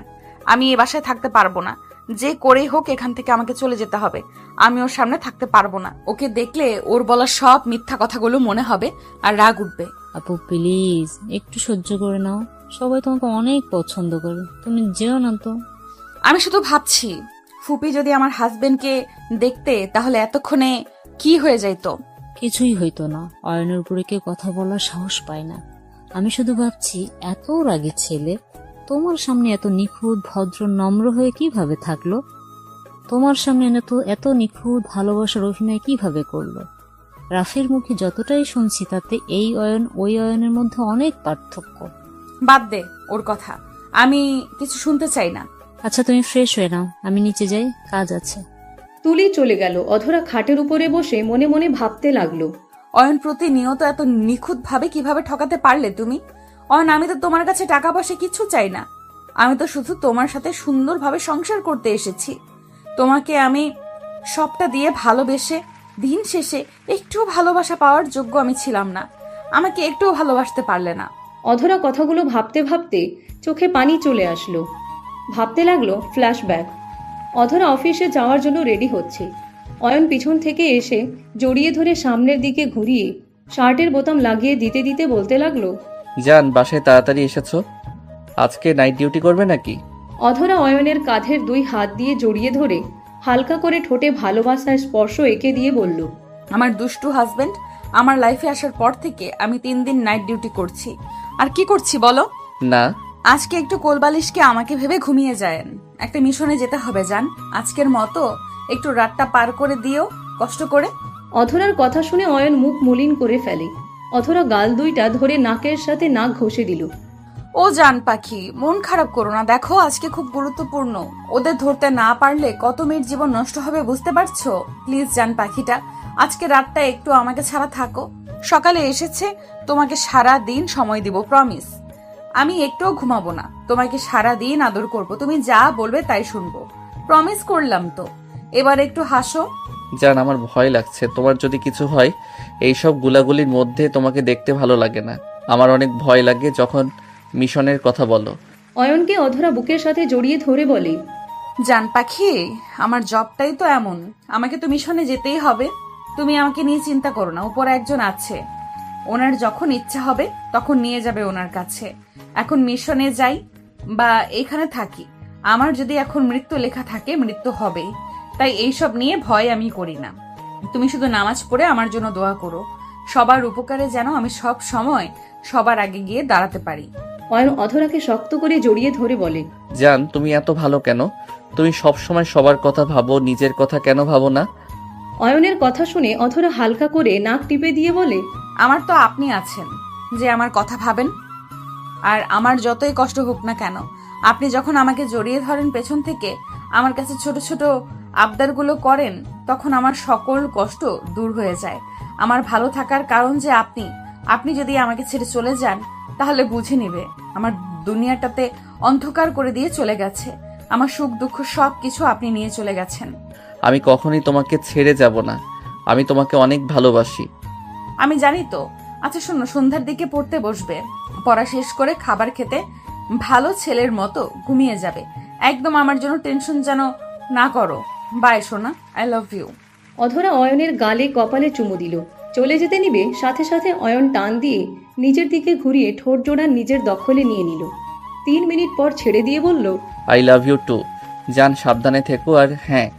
[SPEAKER 2] আমি এ বাসায় থাকতে পারবো না। যে করেই হোক এখান থেকে আমাকে চলে যেতে হবে। আমি ওর সামনে থাকতে পারবো না। ওকে দেখলে ওর বলা সব মিথ্যা কথাগুলো মনে হবে আর রাগ উঠবে।
[SPEAKER 5] আপু প্লিজ একটু সহ্য করে নাও, সবাই তোমাকে অনেক পছন্দ করে, তুমি যেও না তো।
[SPEAKER 2] আমি শুধু ভাবছি, ফুপি যদি আমার হাজবেন্ডকে দেখতে তাহলে এতক্ষণে কি হয়ে যাইতো।
[SPEAKER 5] কিছুই হইতো না, অয়নের উপরে কেউ কথা বলার সাহস পায় না। আমি শুধু ভাবছি, এত রাগী ছেলে তোমার সামনে এত নিখুঁত ভদ্র নম্র হয়ে কিভাবে থাকলো? তোমার সামনে এত নিখুঁত ভালোবাসার অভিনয় কিভাবে করলো? রাফির মুখে যতটাই শুনছি তাতে এই অয়ন ওই অয়নের মধ্যে অনেক পার্থক্য।
[SPEAKER 2] বাদ দে ওর কথা, আমি কিছু শুনতে চাই না।
[SPEAKER 5] আচ্ছা তুমি ফ্রেশ হয়ে নাও, আমি নিচে যাই, কাজ আছে।
[SPEAKER 4] তুলি চলে গেল। অধরা খাটের উপরে বসে মনে মনে ভাবতে লাগলো,
[SPEAKER 2] অয়ন প্রতিনিয়ত এত নিখুঁত ভাবে কিভাবে ঠকাতে পারলে তুমি? অয়ন, আমি তো তোমার কাছে টাকা পয়সা কিছু চাই না। আমি তো শুধু তোমার সাথে সুন্দরভাবে সংসার করতে এসেছি। তোমাকে আমি সবটা দিয়ে ভালোবেসে দিন শেষে একটু ভালোবাসা পাওয়ার যোগ্য আমি ছিলাম না। আমাকে একটুও ভালোবাসতে পারলে না।
[SPEAKER 4] অধরা কথাগুলো ভাবতে ভাবতে চোখে পানি চলে আসলো। ভাবতে লাগলো ফ্ল্যাশব্যাক। অধরা অফিসে যাওয়ার জন্য রেডি হচ্ছে। অয়ন পিছন থেকে এসে জড়িয়ে ধরে সামনের দিকে ঘুরিয়ে শার্টের বোতাম লাগিয়ে দিতে দিতে বলতে লাগলো,
[SPEAKER 3] জান, বাসায় তাড়াতাড়ি এসেছো? আজকে নাইট ডিউটি করবে নাকি?
[SPEAKER 4] অধরা অয়নের কাঁধের দুই হাত দিয়ে জড়িয়ে ধরে হালকা করে ঠোঁটে ভালোবাসার স্পর্শ এঁকে দিয়ে বলল,
[SPEAKER 2] আমার দুষ্টু হাজবেন্ড আমার লাইফে আসার পর থেকে আমি 3 দিন নাইট ডিউটি করছি। আর কি করছি বলো?
[SPEAKER 3] না,
[SPEAKER 2] আজকে একটু কোলবালিশকে আমাকে ভেবে ঘুমিয়ে যায়েন। একটা মিশনে যেতে হবে জান। আজকের মতো একটু রাতটা পার করে দিও কষ্ট করে।
[SPEAKER 4] অধরার কথা শুনে অয়ন মুখ মলিন করে ফেলে। অধরা গাল দুইটা ধরে নাকের সাথে নাক ঘষে দিল।
[SPEAKER 2] ও জান পাখি, মন খারাপ করো না। দেখো আজকে খুব গুরুত্বপূর্ণ। ওদের ধরতে না পারলে কত মেয়ের জীবন নষ্ট হবে বুঝতে পারছো? প্লিজ জান পাখিটা, আজকে রাতটা একটু আমাকে ছাড়া থাকো। সকালে এসেছে, তোমাকে সারা দিন সময় দিব, প্রমিস। আমি একটুও ঘুমাবো না, তোমাকে সারা দিন আদর করব, তুমি যা বলবে তাই শুনবো, প্রমিস করলাম তো। এবার একটু হাসো।
[SPEAKER 3] জান আমার ভয় লাগছে, তোমার যদি কিছু হয়। এইসব গুলাগুলির মধ্যে তোমাকে দেখতে ভালো লাগে না। আমার অনেক ভয় লাগে যখন মিশনের কথা বলো।
[SPEAKER 4] অয়নকে অধরা বুকের সাথে জড়িয়ে ধরে বলে,
[SPEAKER 2] জান পাখি, আমার জবটাই তো এমন, আমাকে তো মিশনে যেতেই হবে। তুমি আমাকে নিয়ে চিন্তা করো না, উপরে একজন আছে, ওনার যখন ইচ্ছা হবে তখন নিয়ে যাবে ওনার কাছে। এখন মিশনে যাই বা এখানে থাকি, আমার যদি এখন মৃত্যু লেখা থাকে মৃত্যু হবেই। তাই এইসব নিয়ে ভয় আমি করি না। তুমি শুধু নামাজ পড়ে আমার জন্য দোয়া করো, সবার উপকারে যেন আমি সব সময় সবার আগে গিয়ে দাঁড়াতে পারি।
[SPEAKER 4] অয়ন অধরাকে শক্ত করে জড়িয়ে ধরে বলে,
[SPEAKER 3] জান তুমি এত ভালো কেন? তুমি সব সময় সবার কথা ভাবো, নিজের কথা কেন ভাবো না?
[SPEAKER 4] অয়নের কথা শুনে অধরা হালকা করে নাক টিপে দিয়ে বলে,
[SPEAKER 2] আমার তো আপনি আছেন যে আমার কথা ভাবেন। আর আমার যতই কষ্ট হোক না কেন, আপনি যখন আমাকে জড়িয়ে ধরেন পেছন থেকে, আমার কাছে ছোট ছোট আবদারগুলো করেন, তখন আমার সকল কষ্ট দূর হয়ে যায়। আমার ভালো থাকার কারণ যে আপনি যদি আমাকে ছেড়ে চলে যান, তাহলে বুঝে নিবে আমার দুনিয়াটাতে অন্ধকার করে দিয়ে চলে গেছে। আমার সুখ দুঃখ সব কিছু আপনি নিয়ে চলে গেছেন।
[SPEAKER 3] আমি কখনোই তোমাকে ছেড়ে যাব না, আমি তোমাকে অনেক ভালোবাসি।
[SPEAKER 2] আমি জানি তো। আচ্ছা শোনো, সন্ধ্যার দিকে পড়তে বসবে, পড়া শেষ করে খাবার খেতে ভালো ছেলের মতো ঘুমিয়ে যাবে। একদম আমার জন্য টেনশন যেন না করো। বাই সোনা, আই লাভ ইউ।
[SPEAKER 4] অধরা অয়নের গালে কপালে চুমু দিল। চলে যেতে নিবে, সাথে সাথে অয়ন টান দিয়ে নিজের দিকে ঘুরিয়ে ঠোঁট জোড়া নিজের দখলে নিয়ে নিল। 3 মিনিট পর ছেড়ে দিয়ে বলল,
[SPEAKER 3] আই লাভ ইউ টু। জান সাবধানে থেকো, আর হ্যাঁ,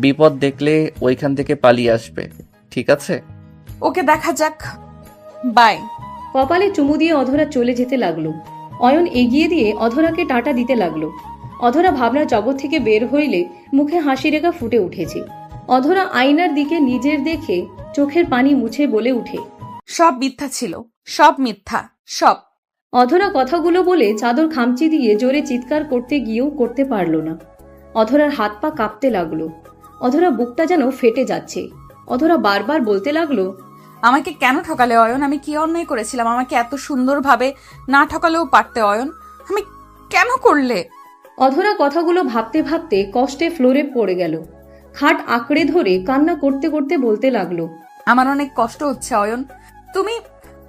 [SPEAKER 3] বিপদ দেখলে ওইখান থেকে পালিয়ে আসবে, ঠিক আছে?
[SPEAKER 2] ওকে, দেখা যাক। বাই।
[SPEAKER 4] কপালে চুমু দিয়ে অধরা চলে যেতে লাগলো। অয়ন এগিয়ে দিয়ে অধরাকে টাটা দিতে লাগলো। অধরা ভাবনার জগৎ থেকে বের হইলে মুখে হাসি রেখা ফুটে উঠেছে। অধরা আয়নার দিকে নিজের দেখে চোখের পানি মুছে বলে উঠে,
[SPEAKER 2] সব মিথ্যা ছিল, সব মিথ্যা, সব।
[SPEAKER 4] অধরা কথাগুলো বলে চাদর খামচি দিয়ে জোরে চিৎকার করতে গিয়েও করতে পারল না। অধরার হাত পা কাঁপতে লাগলো। অধরা বুকটা যেন ফেটে যাচ্ছে। অধরা বারবার বলতে লাগলো,
[SPEAKER 2] আমাকে কেন ঠকালে অয়ন? আমি কি অন্যায় করেছিলাম? আমাকে এত সুন্দরভাবে না ঠকালেও পারতে অয়ন, আমি কেন করলে?
[SPEAKER 4] অধরা কথাগুলো ভাবতে ভাবতে কষ্টে ফ্লোরে পড়ে গেল। খাট আঁকড়ে ধরে কান্না করতে করতে বলতে লাগলো,
[SPEAKER 2] আমার অনেক কষ্ট হচ্ছে অয়ন। তুমি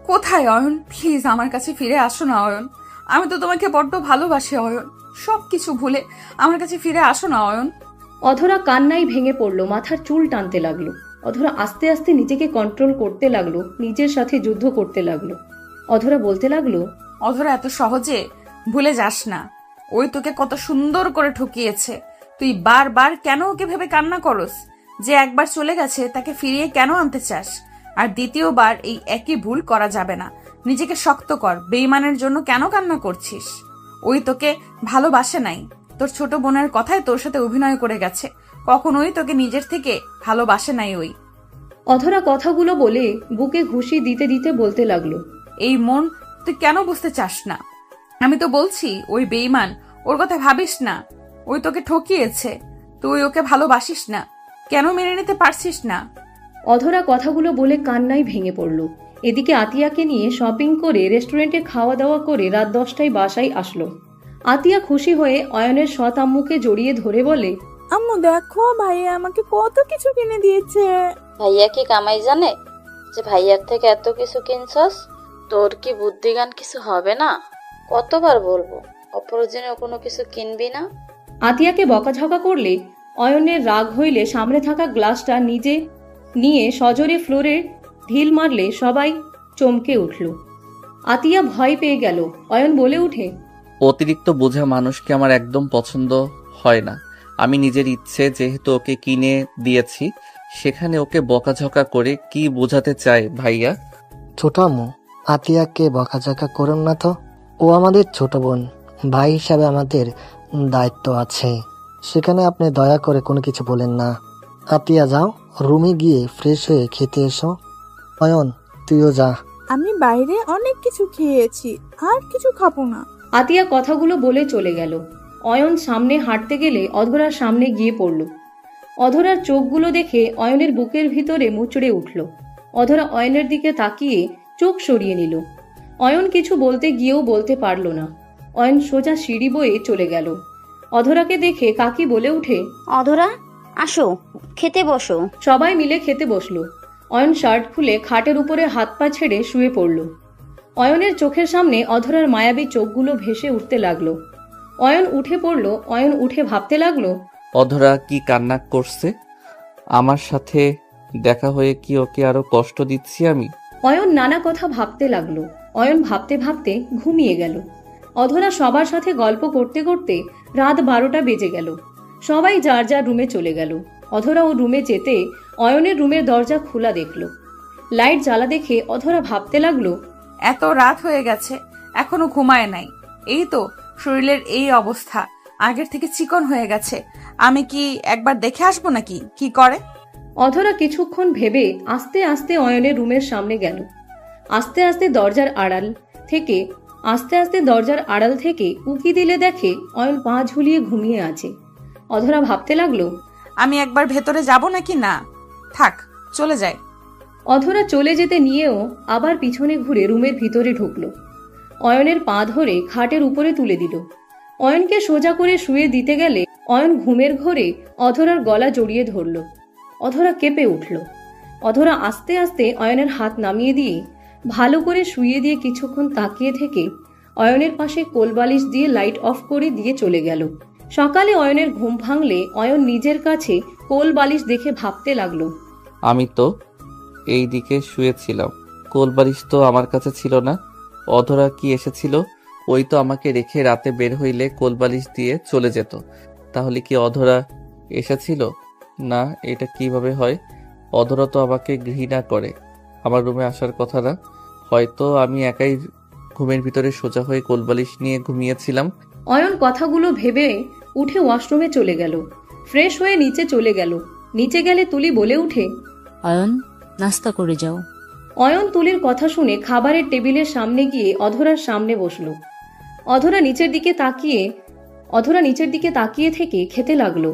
[SPEAKER 2] কোথায় অয়ন? প্লিজ আমার কাছে ফিরে আসো না অয়ন। আমি তো তোমাকে বড্ড ভালোবাসি অয়ন। সবকিছু ভুলে আমার কাছে ফিরে আসো না অয়ন।
[SPEAKER 4] অধরা কান্নাই ভেঙে পড়লো, মাথার চুল টানতে লাগলো। অধরা আস্তে আস্তে নিজেকে কন্ট্রোল করতে লাগলো, নিজের সাথে যুদ্ধ করতে লাগলো। অধরা বলতে লাগলো,
[SPEAKER 2] অধরা এত সহজে ভুলে যাস না। ওই তোকে কত সুন্দর করে ঠকিয়েছে। তুই বারবার কেন ওকে ভেবে কান্না করস? যে একবার চলে গেছে তাকে ফিরিয়ে কেন আনতে চাস? আর দ্বিতীয়বার এই একই ভুল করা যাবে না। নিজেকে শক্ত কর। বেঈমানের জন্য কেন কান্না করছিস? ওই তোকে ভালোবাসে নাই। তোর ছোট বোনের কথায় তোর সাথে অভিনয় করে গেছে। কখনোই তোকে নিজের থেকে ভালোবাসে নাই ওই।
[SPEAKER 4] অধরা কথাগুলো বলে বুকে ঘুষি দিতে দিতে বলতে লাগলো,
[SPEAKER 2] এই মন তুই কেন বুঝতে চাস না? আমি তো বলছি ওই বেঈমান, ওর কথা ভাবিস না। ওই তোকে ঠকিয়েছে, তুই ওকে ভালোবাসিস না। কেন মেনে নিতে পারছিস না?
[SPEAKER 4] অধরা কথাগুলো বলে কান্নাই ভেঙে পড়ল। এদিকে আতিয়াকে নিয়ে শপিং করে রেস্টুরেন্টে খাওয়া দাওয়া করে রাত 10টায় বাসায় আসলো। আতিয়া খুশি হয়ে অয়নের সৎ আম্মুকে জড়িয়ে ধরে বলে,
[SPEAKER 7] আম্মু দেখো, ভাইয়া আমাকে কত কিছু কিনে দিয়েছে।
[SPEAKER 8] ভাইয়া কি কামাই জানে যে ভাইয়ার থেকে এত কিছু কিনছস? তোর কি বুদ্ধিজ্ঞান কিছু হবে না? কতবার বলবো অপ্রয়োজনীয় কোনো কিছু কিনবি না?
[SPEAKER 4] আতিয়াকে বকাঝকা করলে অয়নের রাগ হইলে সামনে থাকা গ্লাসটা নিজে নিয়ে সজোরে ফ্লোরে ঢিল মারলে সবাই চমকে উঠল। আতিয়া ভয় পেয়ে গেল। অয়ন বলে উঠে,
[SPEAKER 3] অতিরিক্ত বোঝা মানুষকে আমার একদম পছন্দ হয় না। আমি নিজের ইচ্ছে যেহেতু ওকে কিনে দিয়েছি, সেখানে ওকে বকাঝকা করে কি বোঝাতে চায় ভাইয়া?
[SPEAKER 6] ছোট আম্মু, আতিয়াকে বকাঝকা করুন না তো। ও আমাদের ছোট বোন, ভাই হিসাবে আমাদের দায়িত্ব আছে। সেখানে আপনি দয়া করে কোনো কিছু বলেন না। আতিয়া যাও, রুমে গিয়ে ফ্রেশ হয়ে খেতে এসো। অয়ন তুইও যা।
[SPEAKER 7] আমি বাইরে অনেক কিছু খেয়েছি, আর কিছু খাবো না।
[SPEAKER 4] আতিয়া কথাগুলো বলে চলে গেল। অয়ন সামনে হাঁটতে গেলে অধরার সামনে গিয়ে পড়ল। অধরার চোখগুলো দেখে অয়নের বুকের ভিতরে মুচড়ে উঠল। অধরা অয়নের দিকে তাকিয়ে চোখ সরিয়ে নিল। অয়ন কিছু বলতে গিয়েও বলতে পারল না। অয়ন সোজা সিঁড়ি বয়ে চলে গেল। অধরাকে দেখে কাকি বলে উঠে,
[SPEAKER 9] অধরা আসো, খেতে বসো।
[SPEAKER 4] সবাই মিলে খেতে বসলো। অয়ন শার্ট খুলে খাটের উপরে হাত পা ছেড়ে শুয়ে পড়ল। অয়নের চোখের সামনে অধরার মায়াবী চোখগুলো ভেসে উঠতে লাগলো। অয়ন উঠে পড়ল। অয়ন উঠে ভাবতে লাগলো,
[SPEAKER 3] অধরা কি কান্না করছে? আমার সাথে দেখা হয়ে কি ওকে আরো কষ্ট দিচ্ছি আমি?
[SPEAKER 4] অয়ন নানা কথা ভাবতে লাগলো। অয়ন ভাবতে ভাবতে ঘুমিয়ে গেল। অধরা সবার সাথে গল্প করতে করতে রাত 12টা বেজে গেল। সবাই যার যার রুমে চলে গেল। অধরা ও রুমে যেতে অয়নের রুমের দরজা খোলা দেখল। লাইট জ্বালা দেখে অধরা ভাবতে লাগলো,
[SPEAKER 2] এত রাত হয়ে গেছে এখনো ঘুমায় নাই। এই তো শরীরের এই অবস্থা, আগের থেকে চিকন হয়ে গেছে। আমি কি একবার দেখে আসবো নাকি কি করে?
[SPEAKER 4] অধরা কিছুক্ষণ ভেবে আস্তে আস্তে অয়নের রুমের সামনে গেল। আস্তে আস্তে দরজার আড়াল থেকে উকি দিলে দেখে অয়ন পা ঝুলিয়ে ঘুমিয়ে আছে। অধরা ভাবতে লাগলো,
[SPEAKER 2] আমি একবার ভেতরে যাব নাকি না, থাক চলে যাই।
[SPEAKER 4] অধরা চলে যেতে নিয়েও আবার পিছনে ঘুরে রুমের ভিতরে ঢুকলো। অয়নের পা ধরে খাটের উপরে তুলে দিল। অয়নকে সোজা করে শুয়ে দিতে গেলে অয়ন ঘুমের ঘোরে অধরার গলা জড়িয়ে ধরল। অধরা কেঁপে উঠল। অধরা আস্তে আস্তে অয়নের হাত নামিয়ে দিয়ে ভালো করে শুয়ে দিয়ে কিছুক্ষণ তাকিয়ে থেকে অয়নের পাশে কোলবালিশ দিয়ে লাইট অফ করে দিয়ে চলে গেল। সকালে অয়নের ঘুম ভাঙলে অয়ন নিজের কাছে কোলবালিশ দেখে ভাবতে লাগলো,
[SPEAKER 3] আমি তো এই দিকে শুয়েছিলাম, কোলবালিশ তো আমার কাছে ছিল না। অধরা কি এসেছিল? ওই তো আমাকে রেখে রাতে বের হইলে কোলবালিশ দিয়ে চলে যেত। তাহলে কি অধরা এসেছিল? না, এটা কিভাবে হয়? অধরা তো আমাকে ঘৃণা করে, আমার রুমে আসার কথা না। হয়তো আমি একাই ঘুমের ভিতরে সোজা হয়ে কোলবালিশ নিয়ে ঘুমিয়েছিলাম।
[SPEAKER 4] অয়ন কথাগুলো ভেবে উঠে ওয়াশরুমে চলে গেল। ফ্রেশ হয়ে নিচে চলে গেল। নিচে গেলে তুলি বলে উঠে,
[SPEAKER 5] অয়ন, নাস্তা করে যাও।
[SPEAKER 4] অয়ন তুলির কথা শুনে খাবারের টেবিলের সামনে গিয়ে অধরার সামনে বসলো। অধরা নিচের দিকে তাকিয়ে থেকে খেতে লাগলো।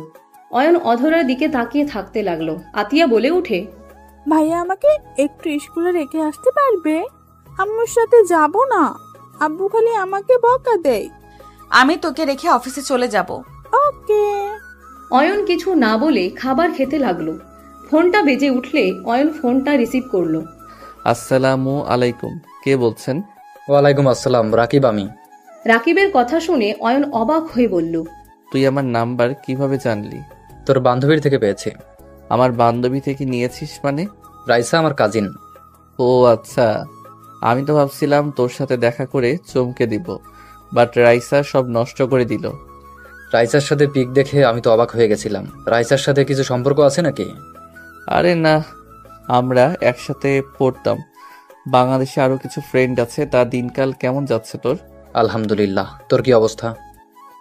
[SPEAKER 4] অয়ন অধরার দিকে তাকিয়ে থাকতে লাগলো। আতিয়া বলে উঠে,
[SPEAKER 7] ভাইয়া আমাকে একটু স্কুলে রেখে আসতে পারবে? আম্মুর সাথে যাব না, আব্বু খালি আমাকে বকা দেয়।
[SPEAKER 2] আমি তোকে রেখে অফিসে চলে যাব।
[SPEAKER 7] ওকে।
[SPEAKER 4] অয়ন কিছু না বলে খাবার খেতে লাগলো। ফোনটা বেজে উঠলে অয়ন ফোনটা রিসিভ করলো।
[SPEAKER 3] আসসালামু আলাইকুম, কে বলছেন?
[SPEAKER 11] ওয়ালাইকুম আসসালাম, রাকিব আমি।
[SPEAKER 4] রাকিবের কথা শুনে অয়ন অবাক হয়ে বলল,
[SPEAKER 3] তুই আমার নাম্বার কিভাবে জানলি?
[SPEAKER 11] তোর বান্ধবীর থেকে পেয়েছি।
[SPEAKER 3] আমার বান্ধবী থেকে নিয়েছিস মানে?
[SPEAKER 11] রাইসা আমার কাজিন।
[SPEAKER 3] ও আচ্ছা, আমি তো ভাবছিলাম তোর সাথে দেখা করে চমকে দিব, বাট রাইসা সব নষ্ট করে দিল।
[SPEAKER 11] রাইসার সাথে পিক দেখে আমি তো অবাক হয়ে গেছিলাম। রাইসার সাথে কিছু সম্পর্ক আছে নাকি?
[SPEAKER 3] আরে না, আমরা একসাথে পড়তাম। বাংলাদেশে আরো কিছু ফ্রেন্ড আছে। তা দিনকাল কেমন যাচ্ছে তোর?
[SPEAKER 11] আলহামদুলিল্লাহ, তোর কি অবস্থা?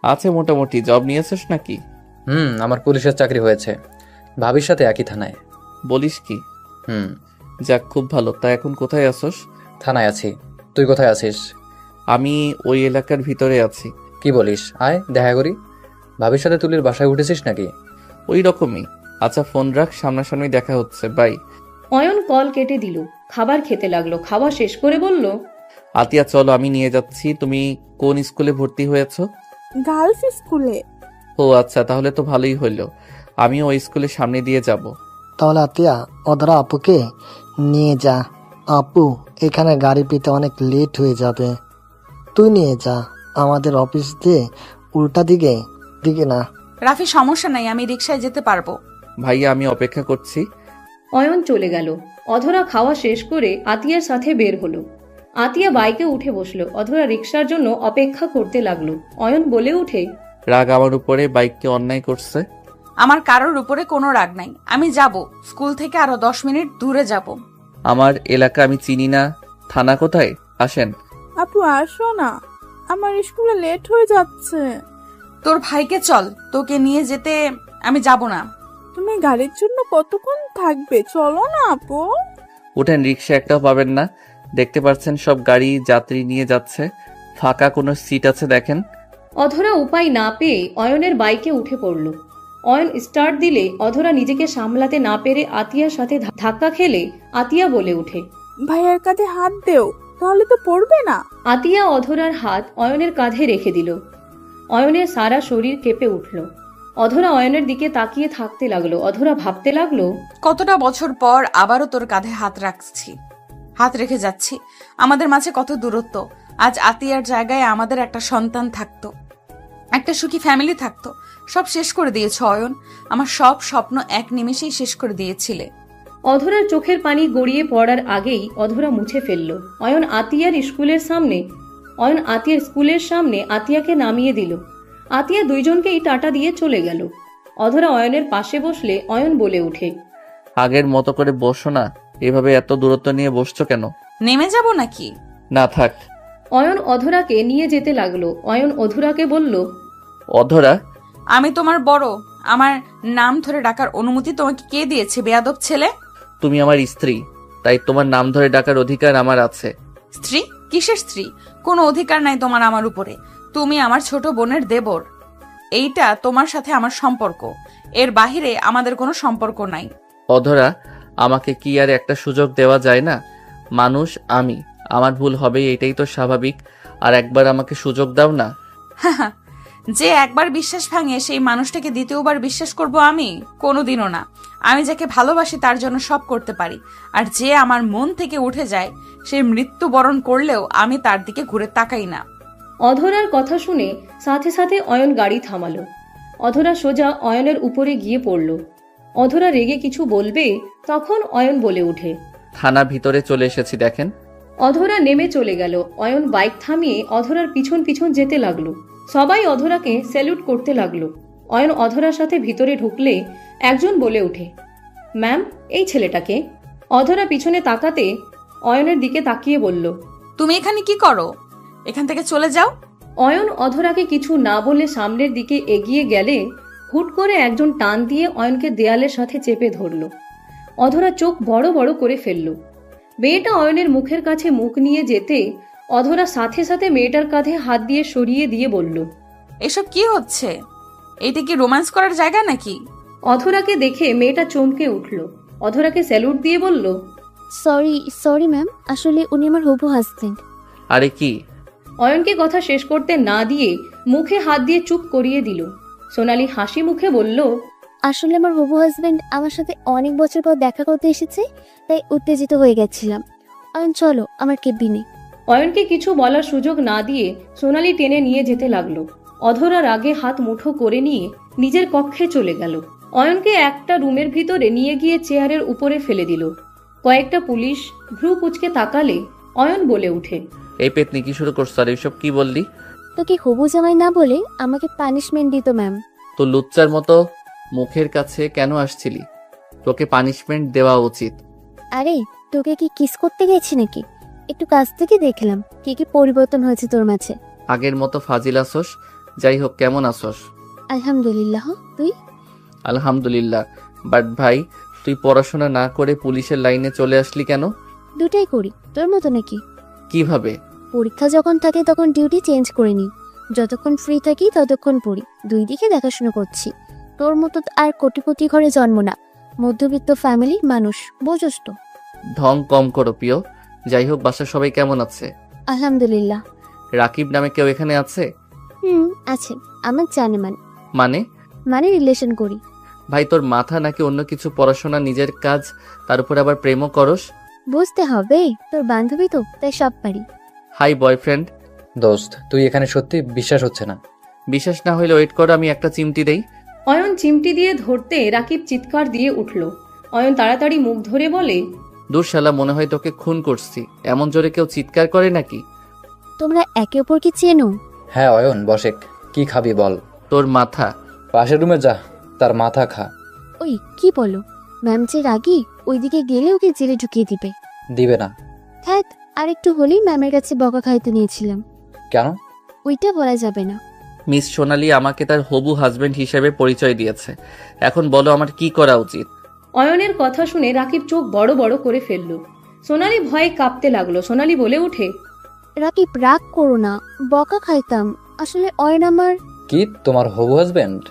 [SPEAKER 3] আছে মোটামুটি। জব নিয়েছিস নাকি?
[SPEAKER 11] আমার পুলিশের চাকরি হয়েছে, ভাবির সাথে একই থানায়।
[SPEAKER 3] বলিস কি? যাক, খুব ভালো। তা এখন কোথায় আছোস?
[SPEAKER 11] থানায় আছি। তুই কোথায় আছিস?
[SPEAKER 3] আমি ওই এলাকার ভিতরে আছি।
[SPEAKER 11] কি বলিস? আয় দেখা করি। ভাবির সাথে তুলির বাসায় উঠেছিস নাকি?
[SPEAKER 3] ওই রকমই। আচ্ছা ফোন রাখ, সামনাসামনি দেখা হচ্ছে, বাই।
[SPEAKER 4] অয়ন কল কেটে দিল। খাবার খেতে লাগলো। খাবার শেষ করে বলল,
[SPEAKER 3] আতিয়া চলো, আমি নিয়ে যাচ্ছি। তুমি কোন স্কুলে ভর্তি হয়েছো?
[SPEAKER 7] গার্লস স্কুলে।
[SPEAKER 3] ও আচ্ছা, তাহলে তো ভালোই হইল। আমিও ওই স্কুলের সামনে দিয়ে যাব।
[SPEAKER 6] তাহলে আতিয়া অধরা আপুকে নিয়ে যা। আপু এখানে গাড়ি পেতে অনেক লেট হয়ে যাবে, তুই নিয়ে যা। আমাদের অফিস দিয়ে উল্টা দিকে না।
[SPEAKER 2] রাফি, সমস্যা নাই, আমি রিকশায় যেতে পারবো।
[SPEAKER 3] ভাইয়া আমি অপেক্ষা করছি।
[SPEAKER 4] অয়ন চলে গেল। অধরা খাওয়া শেষ করে আতিয়ার সাথে বের হলো। আতিয়া বাইকে উঠে বসলো। অধরা রিকশার জন্য অপেক্ষা করতে লাগলো। অয়ন বলে উঠে,
[SPEAKER 3] রাগ আমার উপরে, বাইককে অন্যায় করছে।
[SPEAKER 2] আমার কারোর উপরে কোনো রাগ নাই, আমি যাব। স্কুল থেকে আরো 10 মিনিট দূরে যাব।
[SPEAKER 3] আমার এলাকা আমি চিনি না। থানা কোথায়? আসেন।
[SPEAKER 7] আপু আসো না, আমার স্কুলে লেট হয়ে যাচ্ছে।
[SPEAKER 2] তোর ভাইকে চল, তোকে নিয়ে যেতে আমি যাব না।
[SPEAKER 7] তুমি গাড়ির জন্য কতক্ষণ থাকবে? চলো না আপু।
[SPEAKER 3] উঠেন, রিক্সা একটাও পাবেন না। দেখতে পাচ্ছেন সব গাড়ি যাত্রী নিয়ে যাচ্ছে, ফাঁকা কোনো সিট আছে দেখেন।
[SPEAKER 4] অধরা উপায় না পেয়ে অয়নের বাইকে উঠে পড়ল। অয়ন স্টার্ট দিলে অধরা নিজেকে সামলাতে না পেরে আতিয়ার সাথে ধাক্কা খেলে আতিয়া বলে উঠে,
[SPEAKER 7] ভাইয়ের কাঁধে হাত দেও, তাহলে তো পড়বে না।
[SPEAKER 4] আতিয়া অধরার হাত অয়নের কাঁধে রেখে দিল। অয়নের সারা শরীর কেঁপে উঠল। অধরা অয়নের দিকে তাকিয়ে থাকতে লাগলো। অধরা ভাবতে লাগলো,
[SPEAKER 2] কতটা বছর পর আবারও তোর কাঁধে হাত রেখে যাচ্ছি। আমাদের মাঝে কত দূরত্ব। আজ আতিয়ার জায়গায় আমাদের একটা সন্তান থাকতো, একটা সুখী ফ্যামিলি থাকতো। সব শেষ করে দিয়েছ অয়ন, আমার সব স্বপ্ন এক নিমেষেই শেষ করে দিয়েছিলে।
[SPEAKER 4] অধরার চোখের পানি গড়িয়ে পড়ার আগেই অধরা মুছে ফেলল। অয়ন আতিয়ার স্কুলের সামনে আতিয়াকে নামিয়ে দিল। আতিয়া দুইজনকেই টাটা দিয়ে চলে গেল। অধরা অয়নের পাশে বসলে অয়ন বলে ওঠে,
[SPEAKER 3] আগের মতো করে বসো না, এভাবে এত দূরত্ব নিয়ে বসছো কেন?
[SPEAKER 2] নেমে যাব নাকি?
[SPEAKER 3] না থাক।
[SPEAKER 4] অয়ন অধরাকে নিয়ে যেতে লাগলো। অয়ন অধরাকে বলল,
[SPEAKER 3] অধরা,
[SPEAKER 2] আমি তোমার বড়, আমার নাম ধরে ডাকার অনুমতি তোমাকে কে দিয়েছে বেয়াদব ছেলে?
[SPEAKER 3] তুমি আমার স্ত্রী, তাই তোমার নাম ধরে ডাকার অধিকার আমার আছে।
[SPEAKER 2] স্ত্রী? কিসের স্ত্রী? কোনো অধিকার নাই তোমার আমার উপরে। তুমি আমার ছোট বোনের দেবর। এইটা তোমার সাথে আমার সম্পর্ক, এর বাহিরে আমাদের কোনো সম্পর্ক নাই।
[SPEAKER 3] অধরা, আমাকে কি আর একটা সুযোগ দেওয়া যায় না? মানুষ আমি, আমার ভুল হবে, এটাই তো স্বাভাবিক। আর একবার আমাকে সুযোগ দাও না।
[SPEAKER 2] যে একবার বিশ্বাস ভাঙে সেই মানুষটাকে দ্বিতীয়বার বিশ্বাস করব আমি? কোনোদিনও না। আমি যাকে ভালোবাসি তার জন্য সব করতে পারি, আর যে আমার মন থেকে উঠে যায় সে মৃত্যুবরণ করলেও আমি তার দিকে ঘুরে তাকাই না।
[SPEAKER 4] অধরার কথা শুনে সাথে সাথে অয়ন গাড়ি থামালো। অধরা সোজা অয়নের উপরে গিয়ে পড়ল। অধরা রেগে কিছু বলবে, তখন অয়ন বলে ওঠে,
[SPEAKER 3] থানা ভিতরে চলে এসেছি, দেখেন।
[SPEAKER 4] অধরা নেমে চলে গেল। অয়ন বাইক থামিয়ে অধরার পিছন পিছন যেতে লাগলো। সবাই অধরাকে স্যালুট করতে লাগলো। অয়ন অধরার সাথে ভিতরে ঢুকলে একজন বলে ওঠে, ম্যাম, এই ছেলেটাকে। অধরা পিছনে তাকাতে অয়নের দিকে তাকিয়ে বলল,
[SPEAKER 2] তুমি এখানে কি করো? এখান থেকে চলে যাও।
[SPEAKER 4] অয়ন অধরাকে কিছু না বলে সামনের দিকে এগিয়ে গেলে হুট করে একজন টান দিয়ে অয়নকে দেয়ালের সাথে চেপে ধরল। অধরা চোখ বড় বড় করে ফেলল। মেয়েটা অয়নের মুখের কাছে মুখ নিয়ে যেতে অধরা সাথে সাথে মেয়েটার কাঁধে হাত দিয়ে সরিয়ে দিয়ে বলল,
[SPEAKER 2] এসব কি হচ্ছে? এইটা কি রোম্যান্স করার জায়গা নাকি?
[SPEAKER 4] অধরাকে দেখে মেয়েটা চমকে উঠল। অধরাকে স্যালুট দিয়ে বলল,
[SPEAKER 12] সরি ম্যাম, আসলে উনি আমার হবু হাজবেন্ড।
[SPEAKER 3] আরে কি?
[SPEAKER 4] অয়নকে কথা শেষ করতে না দিয়ে মুখে হাত দিয়ে চুপ করিয়ে দিল। সোনালি হাসি মুখে বলল,
[SPEAKER 12] আসলে আমার হবু হাজবেন্ড আমার সাথে অনেক বছর পর দেখা করতে এসেছে, তাই উত্তেজিত হয়ে গেছিলাম। চলো আমার কেবিনে।
[SPEAKER 4] অয়নকে কিছু বলার সুযোগ না দিয়ে সোনালি টেনে নিয়ে যেতে লাগলো। অধরা রাগে হাত মুঠো করে নিয়ে নিজের কক্ষে চলে গেল। অয়নকে একটা রুমের ভিতরে নিয়ে গিয়ে চেয়ারের উপরে ফেলে দিল। কয়েকটা পুলিশ ভ্রু কুচকে তাকালে অয়ন বলে উঠে,
[SPEAKER 3] এই পেতনি কি শুরু করছো? আর এসব কি বললি?
[SPEAKER 12] তোকে হবু জামাই না বলে আমাকে পানিশমেন্ট দিত ম্যাম।
[SPEAKER 3] তো লুচ্চার মতো মুখের কাছে কেন আসছিলি? তোকে পানিশমেন্ট দেওয়া উচিত।
[SPEAKER 12] আরে, তোকে কি কিস করতে গেছি নাকি? একটু কাছ থেকে দেখলাম কি কি পরিবর্তন হয়েছে তোর মাঝে।
[SPEAKER 3] আগের মতো ফাজিল আসোস। যাই হোক, কেমন আসোস?
[SPEAKER 12] আলহামদুলিল্লাহ, তুই?
[SPEAKER 3] আলহামদুলিল্লাহ। বাট ভাই, তুই পড়াশোনা না করে পুলিশের লাইনে চলে আসলি কেন?
[SPEAKER 12] দুটাই করি, তোর মতো নাকি?
[SPEAKER 3] কিভাবে?
[SPEAKER 12] পরীক্ষা যখন থাকে তখন ডিউটি চেঞ্জ করে নিই, যতক্ষণ ফ্রি থাকি ততক্ষণ পড়ি। দুই দিকে দেখাশোনা করছি। তোর মতো আর কোটিপতি ঘরে জন্ম না, মধ্যবিত্ত ফ্যামিলির মানুষ, বোঝস তো।
[SPEAKER 3] ঢং কম করো প্রিয়। যাই হোক, বাসার সবাই কেমন আছে?
[SPEAKER 12] আলহামদুলিল্লাহ।
[SPEAKER 3] রাকিব নামে কেউ এখানে আছে?
[SPEAKER 12] আছে, আমার জানে মানে রিলেশন করি।
[SPEAKER 3] ভাই, তোর মাথা নাকি অন্য কিছু? পড়াশোনা, নিজের কাজ, তার উপর আবার প্রেমও করস?
[SPEAKER 12] বুঝতে হবে, তোর বান্ধবী তো, তাই সব পারি।
[SPEAKER 3] Hi boyfriend.
[SPEAKER 11] দোস্ত, তুই এখানে সত্যি বিশ্বাস হচ্ছে না।
[SPEAKER 3] বিশ্বাস না হইলে ওয়েট করো, আমি একটা চিমটি দেই।
[SPEAKER 4] অয়ন চিমটি দিয়ে ধরতে রাকিব চিৎকার দিয়ে উঠল। অয়ন তাড়াতাড়ি মুখ ধরে বলে,
[SPEAKER 3] দূর শালা, মনে হয় তোকে খুন করছি। এমন জোরে কেউ চিৎকার করে নাকি?
[SPEAKER 12] তোমরা একে অপর কি চেনো?
[SPEAKER 11] হ্যাঁ অয়ন, বসেক, কি খাবি বল?
[SPEAKER 3] তোর মাথা।
[SPEAKER 11] পাশের রুমে যা, তার মাথা খা।
[SPEAKER 12] ওই কি বলো? ম্যাম যে রাগী, ওইদিকে গেলে ওকে জেলে ঢুকিয়ে দিবে।
[SPEAKER 11] দিবে না।
[SPEAKER 12] হ্যাঁ, আর একটু হলেই ম্যামের কাছে বকা খাইতে নিয়েছিলাম।
[SPEAKER 11] কেন?
[SPEAKER 12] ওইটা বলা যাবে না।
[SPEAKER 3] মিস সোনালি আমাকে তার হবু হাজবেন্ড হিসেবে পরিচয় দিয়েছে। এখন বলো আমার কি করা উচিত?
[SPEAKER 4] অয়নের কথা শুনে রাকিব চোখ বড় বড় করে ফেলল। সোনালি ভয়ে কাঁপতে লাগলো। সোনালি বলে ওঠে,
[SPEAKER 12] রাকিব, রাগ করো না, বকা খাইতাম। আসলে অয়ন আমার।
[SPEAKER 11] কি, তোমার হবু হাজবেন্ড?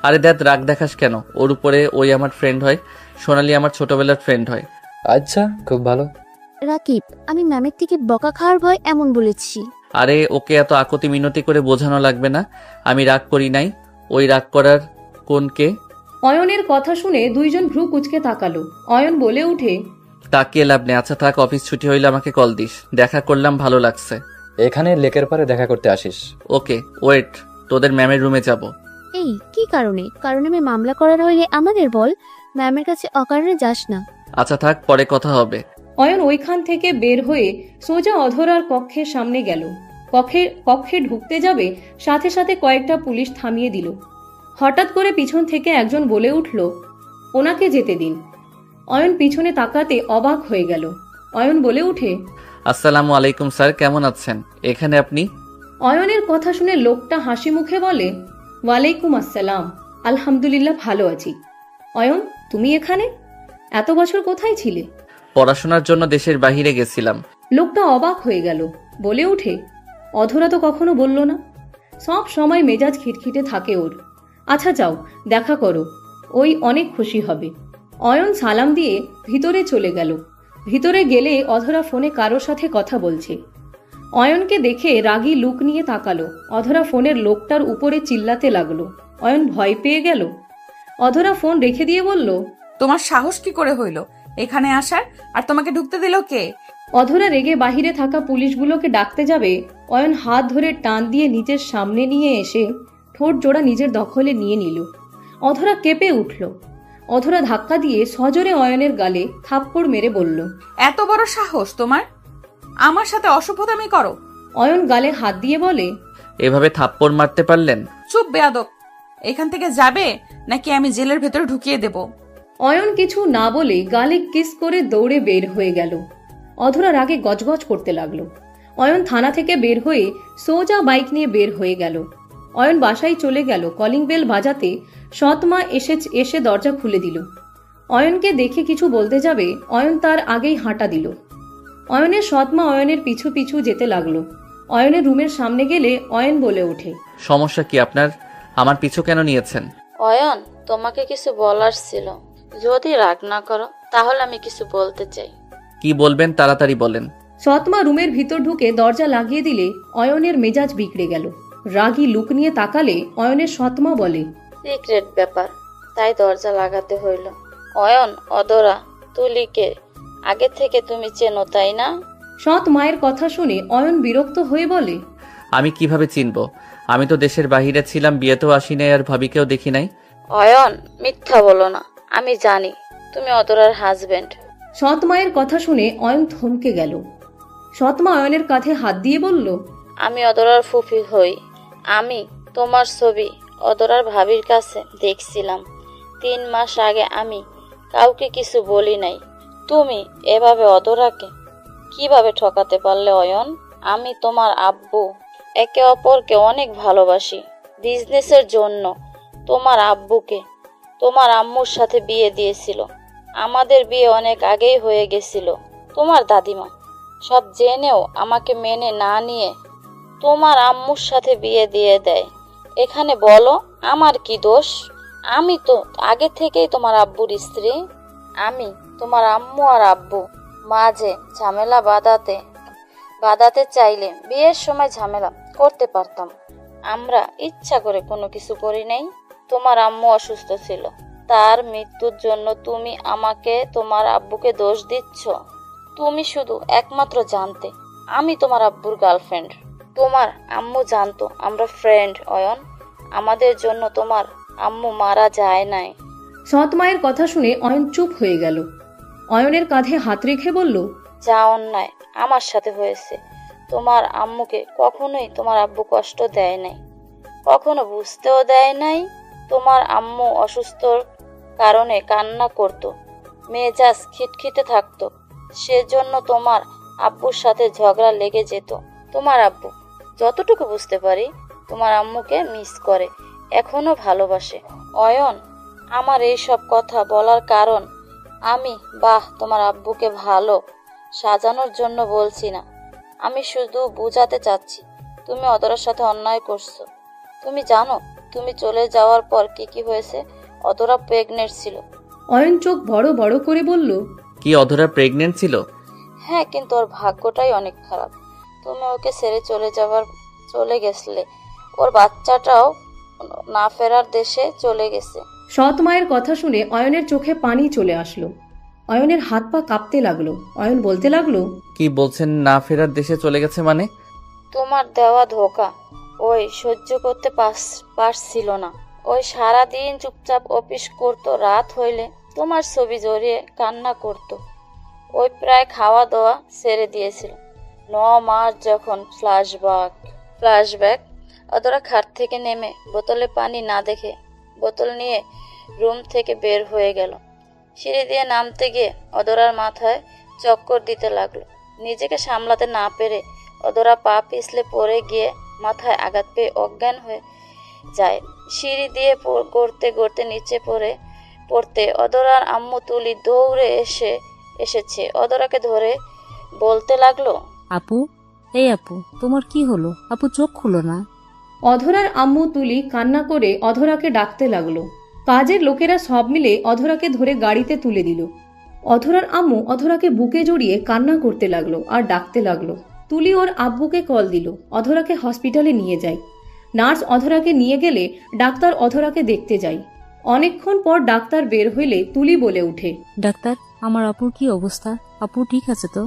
[SPEAKER 3] আরে দেখ, রাগ দেখাস কেন? ওর উপরে ওই আমার ফ্রেন্ড হয়, সোনালি আমার ছোটবেলার ফ্রেন্ড হয়।
[SPEAKER 11] আচ্ছা, খুব ভালো।
[SPEAKER 12] রাকিব, আমি ম্যামের থেকে বকা খাওয়ার ভয় এমন বলেছি।
[SPEAKER 3] আরে ওকে এত আকতি মিনতি করে বোঝানো লাগবে না। আমি রাগ করি নাই। ওই রাগ করার কোনকে?
[SPEAKER 4] অয়নের কথা শুনে দুইজন ভ্রু কুচকে তাকালো। অয়ন বলে উঠে,
[SPEAKER 3] তাকিয়ে লাভ নেই। আচ্ছা থাক, অফিস ছুটি হইলে আমাকে কল দিস। দেখা করলাম, ভালো লাগছে।
[SPEAKER 11] এখানে লেকের পারে দেখা করতে আসিস?
[SPEAKER 3] ওকে, ওয়েট, তোদের ম্যামের রুমে যাব।
[SPEAKER 12] এই কি কারণে? কারণ আমি মামলা করার হইলে আমাদের বল, ম্যামের কাছে অকারণে যাস না।
[SPEAKER 3] আচ্ছা থাক, পরে কথা হবে।
[SPEAKER 4] অয়ন ওইখান থেকে বের হয়ে সোজা অধরার কক্ষের সামনে গেল। কক্ষে ঢুকতে যাবে, সাথে সাথে কয়েকটা পুলিশ থামিয়ে দিল। হঠাৎ করে পিছন থেকে একজন বলে উঠল, ওনাকে যেতে দিন। অয়ন পিছনে তাকাতে অবাক হয়ে গেল। অয়ন বলে উঠে,
[SPEAKER 3] আসসালামু আলাইকুম স্যার, কেমন আছেন? এখানে আপনি?
[SPEAKER 4] অয়নের কথা শুনে লোকটা হাসি মুখে বলে, ওয়ালাইকুম আসসালাম, আলহামদুলিল্লাহ ভালো আছি। অয়ন, তুমি এখানে? এত বছর কোথায় ছিলে?
[SPEAKER 3] পড়াশোনার জন্য দেশের বাইরে গেছিলাম।
[SPEAKER 4] লোকটা অবাক হয়ে গেল, বলে ওঠে, অধরা তো কখনো বলল না। সব সময় মেজাজ খিটখিটে থাকে ওর। আচ্ছা যাও, দেখা করো, ওই অনেক খুশি হবে। অয়ন সালাম দিয়ে ভিতরে চলে গেল। ভিতরে গেলে অধরা ফোনে কারোর সাথে কথা বলছে। অয়নকে দেখে রাগী লুক নিয়ে তাকালো। অধরা ফোনের লোকটার উপরে চিল্লাতে লাগলো। অয়ন ভয় পেয়ে গেল। অধরা ফোন রেখে দিয়ে বলল,
[SPEAKER 2] তোমার সাহস কি করে হইল এখানে আসার, আর তোমাকে ঢুকতে দিল কে?
[SPEAKER 4] অধরা রেগে বাহিরে থাকা পুলিশগুলোকে ডাকতে যাবে, অয়ন হাত ধরে টান দিয়ে নিজের সামনে নিয়ে এসে ঠোঁট জোড়া নিজের দখলে নিয়ে নিল। অধরা কেঁপে উঠল। অধরা ধাক্কা দিয়ে সজোরে অয়নের গালে থাপ্পড় মেরে বলল,
[SPEAKER 2] এত বড় সাহস তোমার, আমার সাথে অসভ্যতামি করো?
[SPEAKER 4] অয়ন গালে হাত দিয়ে বলে,
[SPEAKER 3] এভাবে থাপ্পড় মারতে পারলেন?
[SPEAKER 2] চুপ বেয়াদব, এখান থেকে যাবে নাকি আমি জেলের ভেতরে ঢুকিয়ে দেব?
[SPEAKER 4] অয়ন কিছু না বলে গালে কিস করে দৌড়ে বের হয়ে গেল। অধরা রাগে গজগজ করতে লাগলো। অয়ন থানা থেকে বের হয়ে সোজা বাইক নিয়ে বের হয়ে গেল। অয়ন বাসায় চলে গেল। কলিং বেল বাজাতে সৎমা এসে দরজা খুলে দিল। অয়নকে দেখে কিছু বলতে যাবে, অয়ন তার আগেই হাঁটা দিল। অয়নের সৎমা অয়নের পিছু পিছু যেতে লাগলো। অয়নের রুমের সামনে গেলে অয়ন বলে ওঠে,
[SPEAKER 3] সমস্যা কি আপনার? আমার পিছু কেন নিয়েছেন?
[SPEAKER 8] অয়ন, তোমাকে কিছু বলার ছিল, যদি রাগ না করো তাহলে আমি কিছু বলতে চাই।
[SPEAKER 3] কি বলবেন তাড়াতাড়ি বলেন।
[SPEAKER 4] সৎমা রুমের ভিতর ঢুকে দরজা লাগিয়ে দিলে অয়নের মেজাজ বিগড়ে গেল। রাগী লুক নিয়ে তাকালে অয়নের সৎমা বলে,
[SPEAKER 8] সিক্রেট ব্যাপার, তাই দরজা লাগাতে হইল। অয়ন, অদরা, তুলিকে আগে থেকে তুমি চেনো তাই না?
[SPEAKER 4] সৎ মায়ের কথা শুনে অয়ন বিরক্ত হয়ে বলে,
[SPEAKER 3] আমি কিভাবে চিনব? আমি তো দেশের বাইরে ছিলাম, বিয়েতেও আসি নাই, আর ভাবিকেও দেখি নাই।
[SPEAKER 8] অয়ন, মিথ্যা বলো না, আমি জানি তুমি অদরার হাজবেন্ড।
[SPEAKER 4] সৎ মায়ের কথা শুনে অয়ন থমকে গেল। সৎমা অয়নের কাঁধে হাত দিয়ে বলল,
[SPEAKER 8] আমি অদরার ফুফি হই। আমি তোমার ছবি অদরার ভাবির কাছে দেখছিলাম 3 মাস আগে। আমি কাউকে কিছু বলি নাই। তুমি এভাবে অদরাকে কিভাবে ঠকাতে পারলে অয়ন? আমি তোমার আব্বু, একে অপরকে অনেক ভালোবাসি। বিজনেসের জন্য তোমার আব্বুকে তোমার আম্মুর সাথে বিয়ে দিয়েছিল। আমাদের বিয়ে অনেক আগেই হয়ে গেছিল। তোমার দাদিমা সব জেনেও আমাকে মেনে না নিয়ে তোমার আম্মুর সাথে বিয়ে দিয়ে দেয়। এখানে বলো আমার কি দোষ? আমি তো আগে থেকেই তোমার আব্বুর স্ত্রী। আমি তোমার আম্মু আর আব্বু মাঝে ঝামেলা বাঁধাতে চাইলে বিয়ের সময় ঝামেলা করতে পারতাম। আমরা ইচ্ছা করে কোনো কিছু করি নাই। তোমার আম্মু অসুস্থ ছিল, তার মৃত্যুর জন্য তুমি আমাকে তোমার আব্বুকে দোষ দিচ্ছ। তুমি শুধু একমাত্র জানতে আমি তোমার আব্বুর গার্লফ্রেন্ড। তোমার আম্মু জানতো আমরা ফ্রেন্ড। অয়ন, আমাদের জন্য তোমার আম্মু মারা যায় নাই।
[SPEAKER 4] সৎ মায়ের কথা শুনে অয়ন চুপ হয়ে গেল। অয়নের কাঁধে হাত রেখে বলল,
[SPEAKER 8] যা অন্যায় আমার সাথে হয়েছে। তোমার আম্মুকে কখনোই তোমার আব্বু কষ্ট দেয় নাই, কখনো বুঝতেও দেয় নাই। তোমার আম্মু অসুস্থর কারণে কান্না করত, মেজাজ খিটখিটে থাকতো। সেজন্য তোমার আব্বুর সাথে ঝগড়া লেগে যেত। তোমার আব্বু, যতটুকু বুঝতে পারি, তোমার আম্মুকে মিস করে, এখনো ভালোবাসে। অয়ন, আমার এই সব কথা বলার কারণ আমি তোমার আব্বুকে ভালো সাজানোর জন্য বলছি না। আমি শুধু বুঝাতে চাচ্ছি তুমি অদরার সাথে অন্যায় করছো। তুমি জানো তুমি চলে যাওয়ার পর কি হয়েছে? অদরা প্রেগনেন্ট ছিল।
[SPEAKER 4] অয়ন চোখ বড় বড় করে বলল,
[SPEAKER 3] কি অধরা প্রেগনেন্ট ছিল?
[SPEAKER 8] হ্যাঁ, কিন্তু ওর ভাগ্যটাই অনেক খারাপ। তুমি ওকে ছেড়ে চলে গেছলে। ওর বাচ্চাটাও না ফেরার দেশে চলে গেছে।
[SPEAKER 4] সৎ মায়ের কথা শুনে অয়নের চোখে পানি চলে আসলো। অয়নের হাত পা কাঁপতে লাগলো। অয়ন বলতে লাগলো,
[SPEAKER 3] কি বলছেন? না ফেরার দেশে চলে গেছে মানে?
[SPEAKER 8] তোমার দেওয়া ধোকা ওই সহ্য করতে পারছিল না। ওই সারাদিন চুপচাপ অফিস করতো, রাত হইলে তোমার ছবি জড়িয়ে কান্না করতো। ওই প্রায় খাওয়া দাওয়া ছেড়ে দিয়েছিল। 9 মাস যখন ফ্ল্যাশব্যাক অদরা খাট থেকে নেমে বোতলে পানি না দেখে বোতল নিয়ে রুম থেকে বের হয়ে গেল। সিঁড়ি দিয়ে নামতে গিয়ে অধরার মাথায় চক্কর দিতে লাগলো। নিজেকে সামলাতে না পেরে অধরা পা পিছলে পড়ে গিয়ে মাথায় আঘাত পেয়ে অজ্ঞান হয়ে যায়। সিঁড়ি দিয়ে গড়তে গড়তে নিচে পড়তে অধরার আম্মু তুলি দৌড়ে এসেছে। অধরাকে ধরে বলতে লাগলো,
[SPEAKER 5] আপু, এই আপু, তোমার কি হলো? আপু চোখ খুলো না।
[SPEAKER 4] অধরার আম্মু তুলি কান্না করে অধরাকে ডাকতে লাগলো। কাজের লোকেরা সব মিলে অধরাকে ধরে গাড়িতে তুলে দিল। অধরার আম্মু অধরাকে বুকে জড়িয়ে কান্না করতে লাগলো আর ডাকতে লাগলো। তুলি ওর আব্বুকে কল দিল, অধরাকে হসপিটালে নিয়ে যায়। নার্স অধরাকে নিয়ে গেলে ডাক্তার অধরাকে দেখতে যায়। অনেকক্ষণ পর ডাক্তার বের হইলে তুলি বলে উঠে,
[SPEAKER 5] ডাক্তার, আমার আপুর কি অবস্থা? আপু ঠিক আছে তো?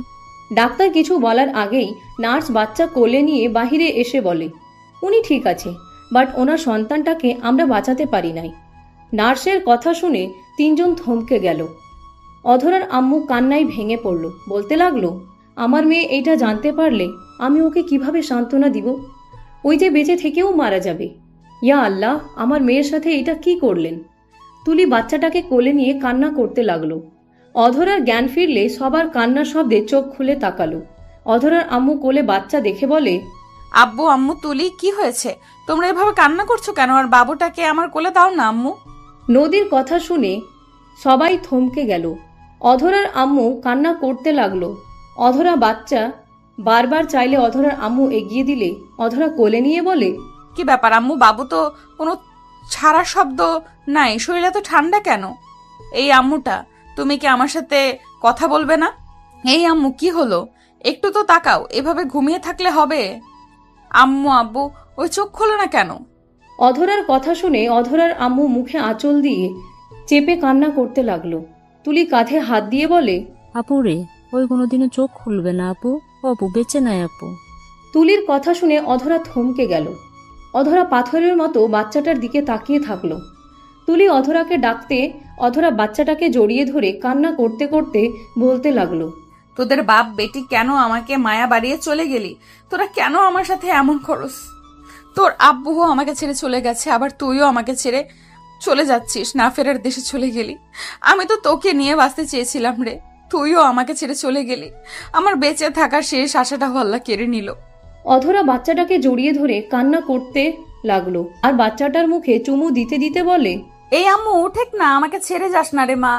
[SPEAKER 4] ডাক্তার কিছু বলার আগেই নার্স বাচ্চা কোলে নিয়ে বাহিরে এসে বলে, উনি ঠিক আছে, বাট ওনার সন্তানটাকে আমরা বাঁচাতে পারি নাই। নার্সের কথা শুনে তিনজন থমকে গেল। অধরার আম্মু কান্নায় ভেঙে পড়ল, বলতে লাগলো, আমার মেয়ে এইটা জানতে পারলে আমি ওকে কিভাবে সান্ত্বনা দিব? ওই যে বেঁচে থেকেও মারা যাবে। ইয়া আল্লাহ, আমার মেয়ের সাথে এটা কি করলেন? তুলি বাচ্চাটাকে কোলে নিয়ে কান্না করতে লাগলো। অধরার জ্ঞান ফিরলে সবার কান্নার শব্দে চোখ খুলে তাকালো। অধরার আম্মু কোলে বাচ্চা দেখে বলে,
[SPEAKER 2] আব্বু, আম্মু, তুলি, কি হয়েছে? তোমরা এভাবে কান্না করছো কেন? আর বাবুটাকে আমার কোলে দাও না আম্মু।
[SPEAKER 4] নদীর কথা শুনে সবাই থমকে গেল। অধরার আম্মু কান্না করতে লাগলো। অধরা বাচ্চা বারবার চাইলে অধরার আম্মু এগিয়ে দিলে অধরা কোলে নিয়ে বলে,
[SPEAKER 2] কি ব্যাপার আম্মু? বাবু তো কোনো ছাড়া শব্দ নাই, শরীরে তো ঠান্ডা কেন? এই আম্মুটা, তুমি কি আমার সাথে কথা বলবে না? এই আম্মু, কি হলো? একটু তো তাকাও, এভাবে ঘুমিয়ে থাকলে হবে? আম্মু, আব্বু, ওই চোখ খোলো না কেন?
[SPEAKER 4] অধরার কথা শুনে অধরার আম্মু মুখে আঁচল দিয়ে চেপে কান্না করতে লাগলো। তুলি কাঁধে হাত দিয়ে বলে,
[SPEAKER 5] আপু রে, ওই কোনোদিনও চোখ খুলবে না আপু। ও আপু বেঁচে নাই আপু।
[SPEAKER 4] তুলির কথা শুনে অধরা থমকে গেল। অধরা পাথরের মতো বাচ্চাটার দিকে তাকিয়ে থাকলো। তুলি অধরাকে ডাকতে অধরা বাচ্চাটাকে জড়িয়ে ধরে কান্না করতে করতে বলতে লাগলো,
[SPEAKER 2] তোদের বাপ বেটি কেন আমাকে মায়া বাড়িয়ে চলে গেলি? তোরা কেন আমার সাথে এমন করস? তোর আব্বুও আমাকে ছেড়ে চলে গেছে, আবার তুইও আমাকে ছেড়ে চলে যাচ্ছিস, না ফেরার দেশে চলে গেলি। আমি তো তোকে নিয়ে বাঁচতে চেয়েছিলাম রে, তুইও আমাকে ছেড়ে চলে গেলি। আমার বেঁচে থাকার শেষ আশাটাও আল্লাহ কেড়ে নিল।
[SPEAKER 4] অধরা বাচ্চাটাকে জড়িয়ে ধরে কান্না করতে লাগলো আর বাচ্চাটার মুখে চুমু দিতে দিতে বলে,
[SPEAKER 2] এই আম্মু, উঠেক না, আমাকে ছেড়ে যাস না রে মা।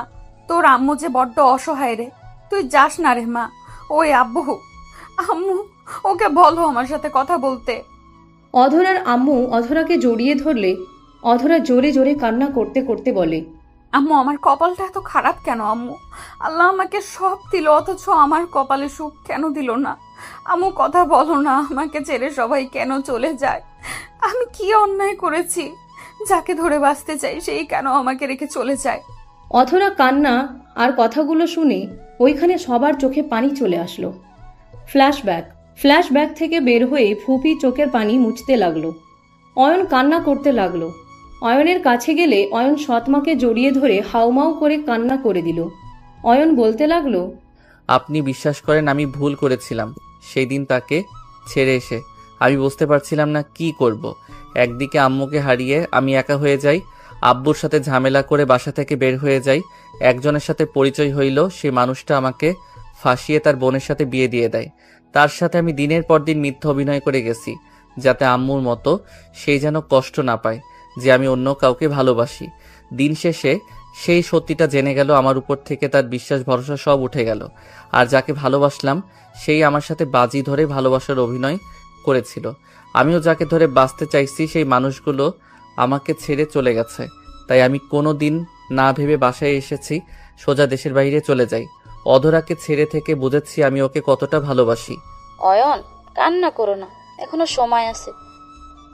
[SPEAKER 2] তোর আম্মু যে বড্ড অসহায় রে, তুই যাস না রে মা। ওই আব্বু, আম্মু, ওকে বলো আমার সাথে কথা বলতে।
[SPEAKER 4] অধরার আম্মু অধরাকে জড়িয়ে ধরলে অধরা জোরে জোরে কান্না করতে করতে বলে,
[SPEAKER 2] আম্মু, আমার কপালটা এত খারাপ কেন আম্মু? আল্লাহ আমাকে সব দিল, অথচ আমার কপালে সুখ কেন দিল না? আম্মু, কথা বলো না, আমাকে ছেড়ে সবাই কেন চলে যায়? আমি কি অন্যায় করেছি? যাকে ধরে বাঁচতে চাই সেই কেন আমাকে রেখে চলে যায়?
[SPEAKER 4] অধরা কান্না আর কথাগুলো শুনে ওইখানে সবার চোখে পানি চলে আসলো। ফ্ল্যাশব্যাক থেকে বের হয়ে ফুপি চোখের পানি মুছতে লাগলো। অয়ন কান্না করতে লাগলো। অয়নের কাছে গেলে অয়ন সৎমাকে জড়িয়ে ধরে হাউমাউ করে কান্না করে দিল। অয়ন বলতে লাগলো,
[SPEAKER 3] আপনি বিশ্বাস করেন আমি ভুল করেছিলাম। সেই দিন তাকে ছেড়ে এসে আমি বুঝতে পারছিলাম না কি করব। একদিকে আম্মুকে হারিয়ে আমি একা হয়ে যাই, আব্বুর সাথে ঝামেলা করে বাসা থেকে বের হয়ে যাই। একজনের সাথে পরিচয় হইল, সে মানুষটা আমাকে ফাঁসিয়ে তার বোনের সাথে বিয়ে দিয়ে দেয়। তার সাথে আমি দিনের পর দিন মিথ্যা অভিনয় করে গেছি, যাতে আম্মুর মতো সেই যেন কষ্ট না পায় যে আমি অন্য কাউকে ভালোবাসি। দিন শেষে সেই সত্যিটা জেনে গেল, আমার উপর থেকে তার বিশ্বাস ভরসা সব উঠে গেল। আর যাকে ভালোবাসলাম সেই আমার সাথে বাজি ধরে ভালোবাসার অভিনয় করেছিল। আমিও যাকে ধরে বাঁচতে চাইছি সেই মানুষগুলো আমাকে ছেড়ে চলে গেছে। তাই আমি কোনো দিন না ভেবে বাসায় এসেছি, সোজা দেশের বাইরে চলে যাই। অধরাকে ছেড়ে থেকে বুঝেছি আমি ওকে কতটা ভালোবাসি।
[SPEAKER 8] অয়ন, কান্না করো না, এখনো সময় আছে।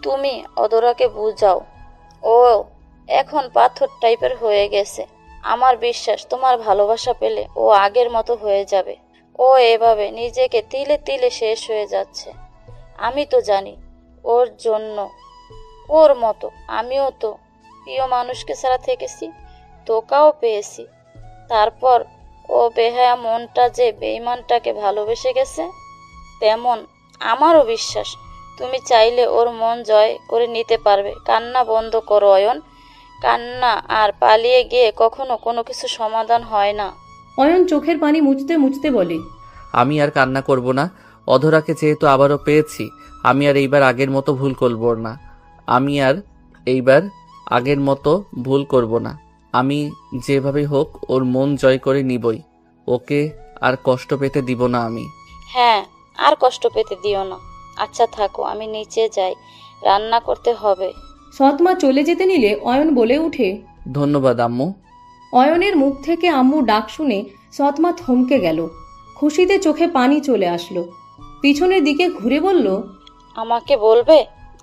[SPEAKER 8] তুমি অধরাকে বুঝাও, ও এখন পাথর টাইপের হয়ে গেছে। আমার বিশ্বাস তোমার ভালোবাসা পেলে ও আগের মতো হয়ে যাবে। ও এভাবে নিজেকে তিলে তিলে শেষ হয়ে যাচ্ছে। আমি তো জানি ওর জন্য, ওর মতো আমিও তো প্রিয় মানুষকে ছাড়া থেকেছি, তোকাও পেয়েছি। তারপর ও বেহায়া মনটা যে বেঈমানটাকে ভালোবেসে গেছে, তেমন আমারও বিশ্বাস তুমি চাইলে ওর মন জয় করে নিতে পারবে। কান্না বন্ধ করো অয়ন, কান্না আর পালিয়ে গিয়ে কখনো কোনো কিছু সমাধান হয় না।
[SPEAKER 4] অয়ন চোখের পানি মুছতে মুছতে বলে,
[SPEAKER 3] আমি আর কান্না করব না। অধরাকে যেহেতু আবারও পেয়েছি, আমি আর এইবার আগের মতো ভুল করব না। আমি যেভাবে হোক ওর মন জয় করে নিবই। ওকে আর কষ্ট পেতে দিব না আমি।
[SPEAKER 8] হ্যাঁ, আর কষ্ট পেতে দিও না। আচ্ছা থাকো, আমি নিচে যাই, রান্না করতে হবে।
[SPEAKER 4] সৎমা চলে যেতে নিলে অয়ন বলে উঠে,
[SPEAKER 3] ধন্যবাদ আম্মু।
[SPEAKER 4] অয়নের মুখ থেকে আম্মু ডাক শুনে সৎমা থমকে গেল। খুশিতে চোখে পানি চলে আসলো। পিছনের দিকে ঘুরে বলল,
[SPEAKER 8] আমাকে বলবে?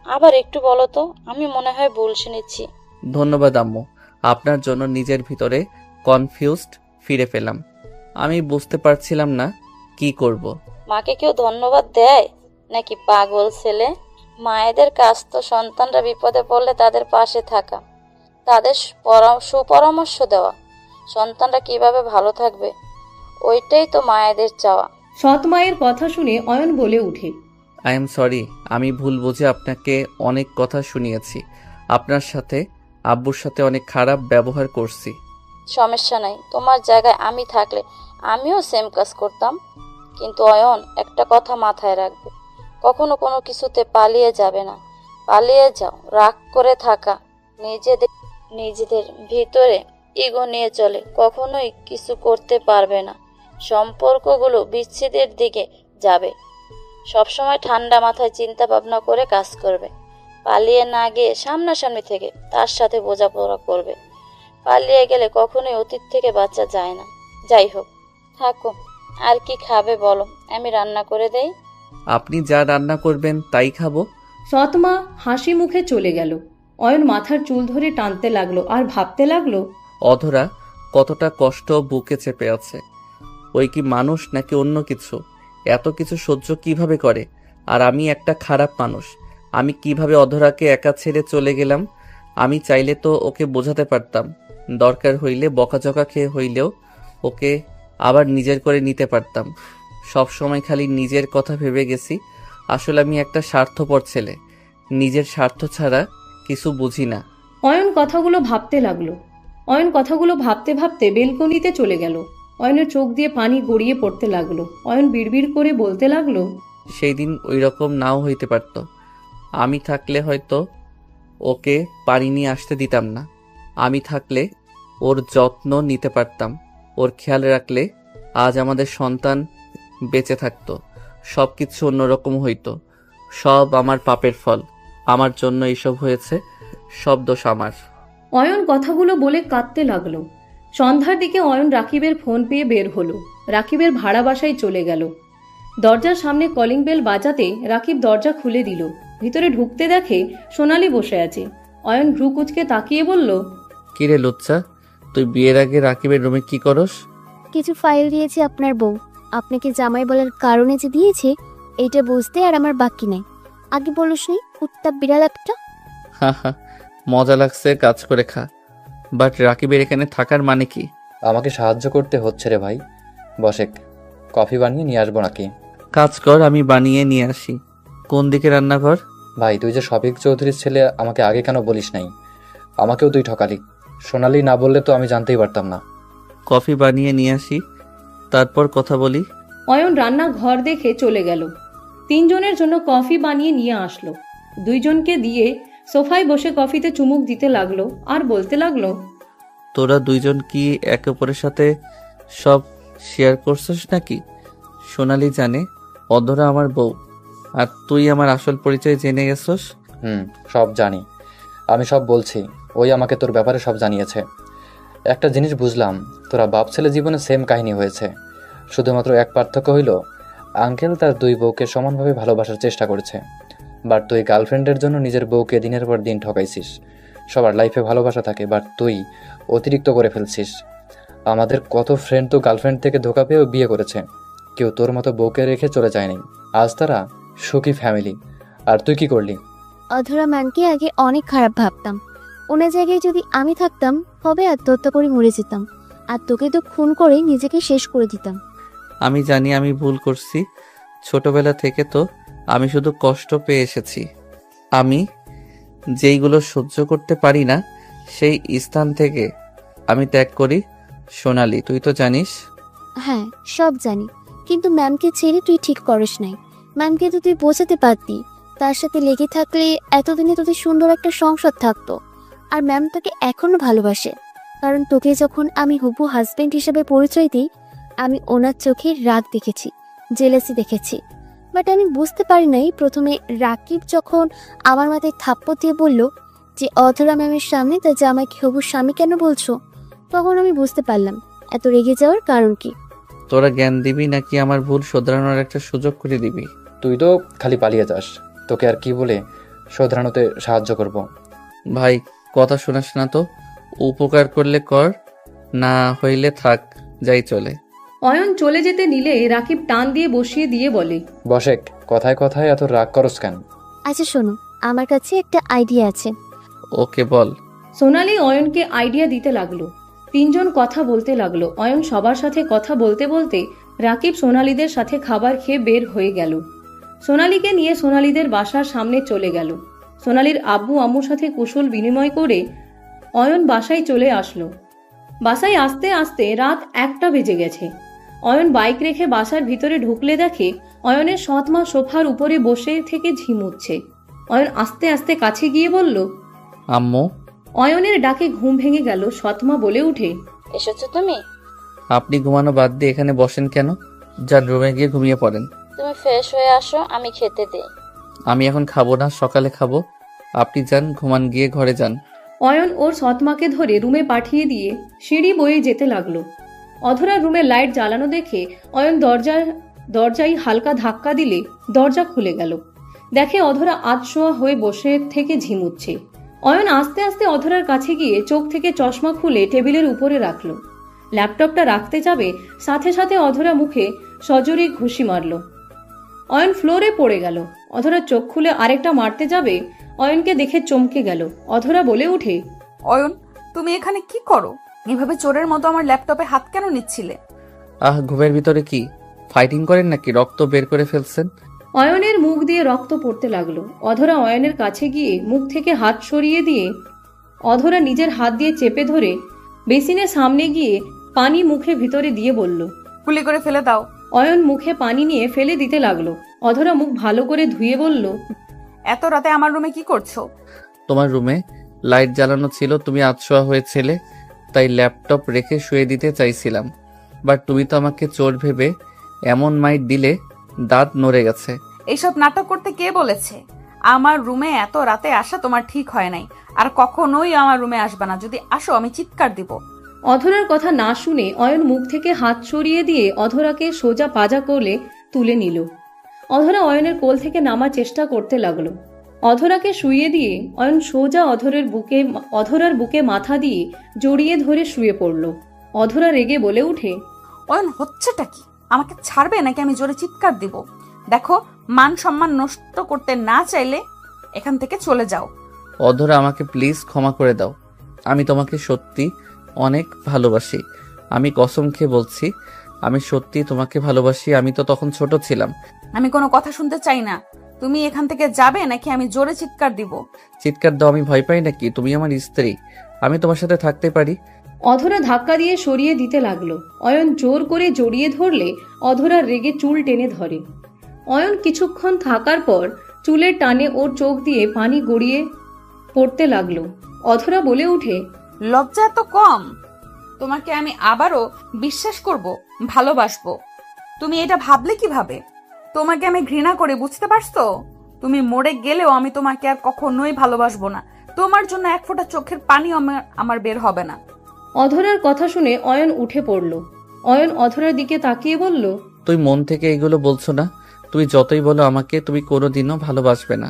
[SPEAKER 8] আবার একটু বলো তো, আমি মনে হয় ভুল শুনেছি।
[SPEAKER 3] ধন্যবাদ আম্মু। আপনার জন্য নিজের ভিতরে কনফিউজড ফিরে পেলাম। আমি বুঝতে পারছিলাম না কি করব।
[SPEAKER 8] মাকে কেউ ধন্যবাদ দেয় নাকি পাগল ছেলে? মায়েদের কাজ তো সন্তানরা বিপদে পড়লে তাদের পাশে থাকা, তাদের সুপরামর্শ দেওয়া, সন্তানরা কিভাবে ভালো থাকবে, ওইটাই তো মায়েদের চাওয়া।
[SPEAKER 4] সৎ মায়ের কথা শুনে অয়ন বলে উঠে,
[SPEAKER 3] আই এম সরি, আমি ভুল বুঝে আপনাকে অনেক কথা শুনিয়েছি। আপনার সাথে আব্বুর সাথে অনেক খারাপ ব্যবহার করছি।
[SPEAKER 8] সমস্যা নাই, তোমার জায়গায় আমি থাকলে আমিও সেম কাজ করতাম। কিন্তু অয়ন, একটা কথা মাথায় রাখবে, কখনো কোনো কিছুতে পালিয়ে যাবে না। পালিয়ে যাও, রাগ করে থাকা, নিজেদের ভিতরে ইগো নিয়ে চলে, কখনোই কিছু করতে পারবে না। সম্পর্কগুলো বিচ্ছেদের দিকে যাবে। সবসময় ঠান্ডা মাথায় চিন্তা ভাবনা করে কাজ করবে। পালিয়ে না গিয়ে সামনাসামনি থেকে তার সাথে বোঝাপড়া করবে। পালিয়ে গেলে কখনোই অতীত থেকে বাঁচা যায় না। যাই হোক, থাকো। আর কি খাবে বলো, আমি রান্না করে দেই।
[SPEAKER 3] আপনি যা রান্না করবেন তাই খাবো।
[SPEAKER 4] সৎমা হাসি মুখে চলে গেল। অয়ন মাথার চুল ধরে টানতে লাগলো আর ভাবতে লাগলো,
[SPEAKER 3] অধরা কতটা কষ্ট বুকে চেপে আছে। ওই কি মানুষ নাকি অন্য কিছু? এত কিছু সহ্য কিভাবে করে? আর আমি একটা খারাপ মানুষ। আমি কিভাবে অধরাকে একা ছেড়ে চলে গেলাম? আমি চাইলে তো ওকে বোঝাতে পারতাম, দরকার হইলে বকাঝকা খেয়ে হইলেও ওকে আবার নিজের করে নিতে পারতাম। সব সময় খালি নিজের কথা ভেবে গেছি। আসলে আমি একটা স্বার্থপর ছেলে, নিজের স্বার্থ ছাড়া কিছু বুঝি না।
[SPEAKER 4] অয়ন কথাগুলো ভাবতে ভাবতে বেলকনিতে চলে গেল। অয়নের চোখ দিয়ে পানি গড়িয়ে পড়তে লাগলো। অয়ন বিড়বিড় করে বলতে লাগলো,
[SPEAKER 3] সেই দিন ওই রকম নাও হইতে পারত। আমি থাকলে হয়তো ওকে পানি নিয়ে আসতে দিতাম না। আমি থাকলে ওর যত্ন নিতে পারতাম, ওর খেয়াল রাখলে আজ আমাদের সন্তান বেঁচে থাকতো। সব কিছু অন্যরকম হইতো। সব আমার পাপের ফল। আমার জন্য এইসব হয়েছে, সব দোষ আমার।
[SPEAKER 4] অয়ন কথাগুলো বলে কাঁদতে লাগলো। সন্ধ্যার দিকে অয়ন রাকিবের ফোন পেয়ে বের হলো। রাকিবের ভাড়া বাসায় চলে গেল। দরজার সামনে কলিং বেল বাজাতে রাকিব দরজা খুলে দিল। ভিতরে ঢুকতে দেখে সোনালি বসে আছে। অয়ন ভ্রু কুচকে তাকিয়ে বলল,
[SPEAKER 3] কিরে লুচ্চা, তুই বিয়ের আগে রাকিবের রুমে কি করস?
[SPEAKER 12] কিছু ফাইল দিয়েছে আপনার বউ। আপনাকে জামাই বলার কারণে যে দিয়েছে এইটা বুঝতে আর আমার বাকি নেই। আগে বলিস নি, উত্তাপ বিড়াল একটা।
[SPEAKER 3] হা হা, মজা লাগছে, কাজ করে খা। বাট রাকিবের এখানে থাকার মানে কি?
[SPEAKER 11] আমাকে সাহায্য করতে হচ্ছে রে ভাই। বসেক, কফি বানিয়ে নিয়ে আসবো নাকি?
[SPEAKER 3] কাজ কর, আমি বানিয়ে নিয়ে আসি। কোন দিকে রান্নাঘর?
[SPEAKER 11] ভাই, তুই যে শফিক চৌধুরীর ছেলে, আমাকে আগে কেন বলিস নাই? আমাকেও তুই ঠকালি। সোনালি না বললে তো আমি জানতেই পারতাম না।
[SPEAKER 3] কফি বানিয়ে নিয়ে আসি, তারপর কথা বলি।
[SPEAKER 4] অয়ন রান্না ঘর দেখে চলে গেল। তিনজনের জন্য কফি বানিয়ে নিয়ে আসলো। দুইজনকে দিয়ে সোফায় বসে কফিতে চুমুক দিতে লাগলো আর বলতে লাগলো,
[SPEAKER 3] তোরা দুইজন কি একে অপরের সাথে সব শেয়ার করছিস নাকি? সোনালি জানে অধরা আমার বউ, আর তুই আমার আসল পরিচয় জেনে গেছস।
[SPEAKER 11] সব জানি, আমি সব বলছি। ওই আমাকে তোর ব্যাপারে সব জানিয়েছে। একটা জিনিস বুঝলাম, তোরা বাপ ছেলে জীবনে সেম কাহিনী হয়েছে। শুধুমাত্র এক পার্থক্য হইল, আঙ্কেল তার দুই বউকে সমানভাবে ভালোবাসার চেষ্টা করেছে, বাট তুই গার্লফ্রেন্ডের জন্য নিজের বউকে দিনের পর দিন ঠকাইছিস। সবার লাইফে ভালোবাসা থাকে, বাট তুই অতিরিক্ত করে ফেলছিস। আমাদের কত ফ্রেন্ড তো গার্লফ্রেন্ড থেকে ধোকা পেয়েও বিয়ে করেছে, কেউ তোর মতো বউকে রেখে চলে যায়নি। আজ তারা সুখী ফ্যামিলি, আর তুই কি করলি?
[SPEAKER 12] অধরা ম্যানকে আগে অনেক খারাপ ভাবতাম। ওনার জায়গায় যদি আমি থাকতাম হবে আত্মহত্যা করে মরে যেতাম, আর তোকে তো খুন করে নিজেকে শেষ করে দিতাম।
[SPEAKER 3] আমি জানি আমি ভুল করছি। ছোটবেলা থেকে তো আমি শুধু কষ্ট পেয়ে এসেছি। আমি যেইগুলো সহ্য করতে পারি না সেই স্থান থেকে আমি ত্যাগ করি। সোনালি, তুই তো জানিস।
[SPEAKER 12] হ্যাঁ, সব জানি, কিন্তু ম্যামকে ছেড়ে তুই ঠিক করিস নাই। ম্যামকে তো তুই বোঝাতে পারতি, তার সাথে লেগে থাকলে এতদিনে তোদের সুন্দর একটা সংসার থাকতো। আর ম্যাম তোকে এখনো ভালোবাসে, কারণ তোকে যখন আমি হবু হাজবেন্ড হিসেবে পরিচয় দিই, আমি ওনার চোখে রাগ দেখেছি, জেলেসি দেখেছি। বাট আমি বুঝতে পারি নাই প্রথমে রাকিব যখন আমার মাথায় থাপ্পড় দিয়ে বলল যে অধরা ম্যামের সামনে তার জামাইকে হবু স্বামী কেন বলছো, তখন আমি বুঝতে পারলাম এত রেগে যাওয়ার কারণ কি।
[SPEAKER 3] তোরা জ্ঞান দিবি নাকি আমার ভুল শোধরানোর একটা সুযোগ করে দিবি?
[SPEAKER 11] তুই তো খালি পালিয়ে যাস, তোকে আর কি বলে শোধরানোতে সাহায্য করব।
[SPEAKER 3] ভাই, কথা শোনাস না তো। উপকার করলে কর, না হইলে থাক, যাই চলে।
[SPEAKER 4] অয়ন চলে যেতে নিলে রাকিব টান দিয়ে বসিয়ে দিয়ে বলে,
[SPEAKER 11] বসেক, কথায় কথায় এত রাগ করস কেন?
[SPEAKER 12] আচ্ছা শোনো, আমার কাছে একটা আইডিয়া আছে।
[SPEAKER 3] ওকে বল।
[SPEAKER 4] সোনালি অয়নকে আইডিয়া দিতে লাগলো। তিনজন কথা বলতে লাগলো। অয়ন সবার সাথে কথা বলতে বলতে রাকিব সোনালিদের সাথে খাবার খেয়ে বের হয়ে গেল। সোনালিকে নিয়ে সোনালিদের বাসার সামনে চলে গেল। সোনালির আব্বু আম্মুর সাথে কুশল বিনিময় করে অয়ন বাসায় চলে আসলো। বাসায় আসতে আসতে রাত 1টা বেজে গেছে। অয়ন বাইক রেখে বাসার ভিতরে ঢুকলে দেখে অয়নের সৎ মা সোফার উপরে বসে থেকে ঝিমুচ্ছে। অয়ন আস্তে আস্তে কাছে গিয়ে বলল,
[SPEAKER 3] আম্মু।
[SPEAKER 4] অয়নের ডাকে ঘুম ভেঙে গেল। সৎমা বলে উঠে,
[SPEAKER 8] এসেছো তুমি?
[SPEAKER 3] আপনি ঘুমানো বাদ দিয়ে এখানে বসেন কেন? যান রুমে গিয়ে ঘুমিয়ে পড়েন।
[SPEAKER 8] তুমি ফ্রেশ হয়ে আসো, আমি খেতে দিই।
[SPEAKER 3] আমি এখন খাবো না, সকালে খাবো। আপনি যান, ঘুমান, গিয়ে ঘরে যান।
[SPEAKER 4] অয়ন ওর সৎমাকে ধরে রুমে পাঠিয়ে দিয়ে সিঁড়ি বয়ে যেতে লাগলো। অধরা রুমের লাইট জ্বালানো দেখে অয়ন দরজায় হালকা ধাক্কা দিলে দরজা খুলে গেল। দেখে অধরা আধশোয়া হয়ে বসে থেকে ঝিমুচ্ছে। অয়ন আস্তে আস্তে অধরার কাছে গিয়ে চোখ থেকে চশমা খুলে টেবিলের উপরে রাখলো। ল্যাপটপটা রাখতে যাবে, সাথে সাথে অধরা মুখে সজোরে ঘুষি মারল। অয়ন ফ্লোরে পড়ে গেল। অধরা চোখ খুলে আরেকটা মারতে যাবে, অয়নকে দেখে চমকে গেল। অধরা বলে উঠে,
[SPEAKER 2] অয়ন, তুমি এখানে কি করো? এভাবে চোরের মতো আমার ল্যাপটপে হাত কেন নিচ্ছিলে?
[SPEAKER 3] ঘুমের ভিতরে কি ফাইটিং করেন নাকি? রক্ত বের করে ফেলছেন?
[SPEAKER 4] অয়নের মুখ দিয়ে রক্ত পড়তে লাগলো। অধরা অয়নের কাছে গিয়ে মুখ থেকে হাত সরিয়ে দিয়ে অধরা নিজের হাত দিয়ে চেপে ধরে বেসিনের সামনে গিয়ে পানি মুখে ভিতরে দিয়ে বলল,
[SPEAKER 2] গুলি করে ফেলে দাও।
[SPEAKER 4] অয়ন মুখে পানি নিয়ে ফেলে দিতে লাগলো। অধরা মুখ ভালো করে ধুয়ে বলল,
[SPEAKER 2] এত রাতে আমার রুমে কি করছো?
[SPEAKER 3] তোমার রুমে লাইট জ্বালানো ছিল, তুমি আধশোয়া হয়েছিলে, তাই ল্যাপটপ রেখে শুয়ে দিতে চাইছিলাম। বাট তুমি তো আমাকে চোর ভেবে এমন মাইট দিলে দাঁত নড়ে গেছে।
[SPEAKER 2] এইসব নাটক করতে কে বলেছে? আমার রুমে এত রাতে আসা তোমার ঠিক হয় নাই, আর কখনোই আমার রুমে আসবে না। যদি আসো আমি চিৎকার দিব।
[SPEAKER 4] অধরার কথা না শুনে অয়ন মুখ থেকে হাত সরিয়ে দিয়ে অধরাকে সোজা পাজা কোলে তুলে নিল। অধরা অয়নের কোল থেকে নামার চেষ্টা করতে লাগলো। অধরাকে শুইয়ে দিয়ে অয়ন সোজা অধরার বুকে মাথা দিয়ে জড়িয়ে ধরে শুয়ে পড়ল। অধরা রেগে বলে উঠে,
[SPEAKER 2] অয়ন, হচ্ছেটা কি? আমাকে ছাড়বে নাকি আমি জোরে চিৎকার দিব? দেখো, মান সম্মান নষ্ট করতে না চাইলে এখান থেকে চলে যাও।
[SPEAKER 3] অধরা, আমাকে প্লিজ ক্ষমা করে দাও। আমি তোমাকে সত্যি অনেক ভালোবাসি। আমি কসম খেয়ে বলছি, আমি সত্যি তোমাকে ভালোবাসি। আমি তো তখন ছোট ছিলাম।
[SPEAKER 2] আমি কোনো কথা শুনতে চাই না। তুমি এখান থেকে যাবে নাকি আমি জোরে চিৎকার দিব?
[SPEAKER 3] চিৎকার দাও, আমি ভয় পাই নাকি? তুমি আমার স্ত্রী, আমি তোমার সাথে থাকতে পারি।
[SPEAKER 4] অধরা ধাক্কা দিয়ে সরিয়ে দিতে লাগলো। অয়ন জোর করে জড়িয়ে ধরলে অধরা রেগে চুল টেনে ধরে। অয়ন কিছুক্ষণ থাকার পর চুলের টানে ওর চোখ দিয়ে পানি গড়িয়ে পড়তে লাগলো। অধরা বলে উঠে,
[SPEAKER 2] লজ্জা তো কম? তোমাকে আমি আবারও বিশ্বাস করব, ভালোবাসবো। তুমি এটা ভাবলে কিভাবে? তোমাকে আমি ঘৃণা করে, বুঝতে পারছো? তুমি মরে গেলেও আমি তোমাকে আর কখনোই ভালোবাসবো না। তোমার জন্য এক ফোঁটা চোখের পানি আমার বের হবে না।
[SPEAKER 4] অধরার কথা শুনে অয়ন উঠে পড়ল। অয়ন অধরার দিকে তাকিয়ে বলল,
[SPEAKER 3] তুই মন থেকে এগুলো বলছো না? তুমি যতই বলো আমাকে, তুমি কোনোদিনও ভালোবাসবে না।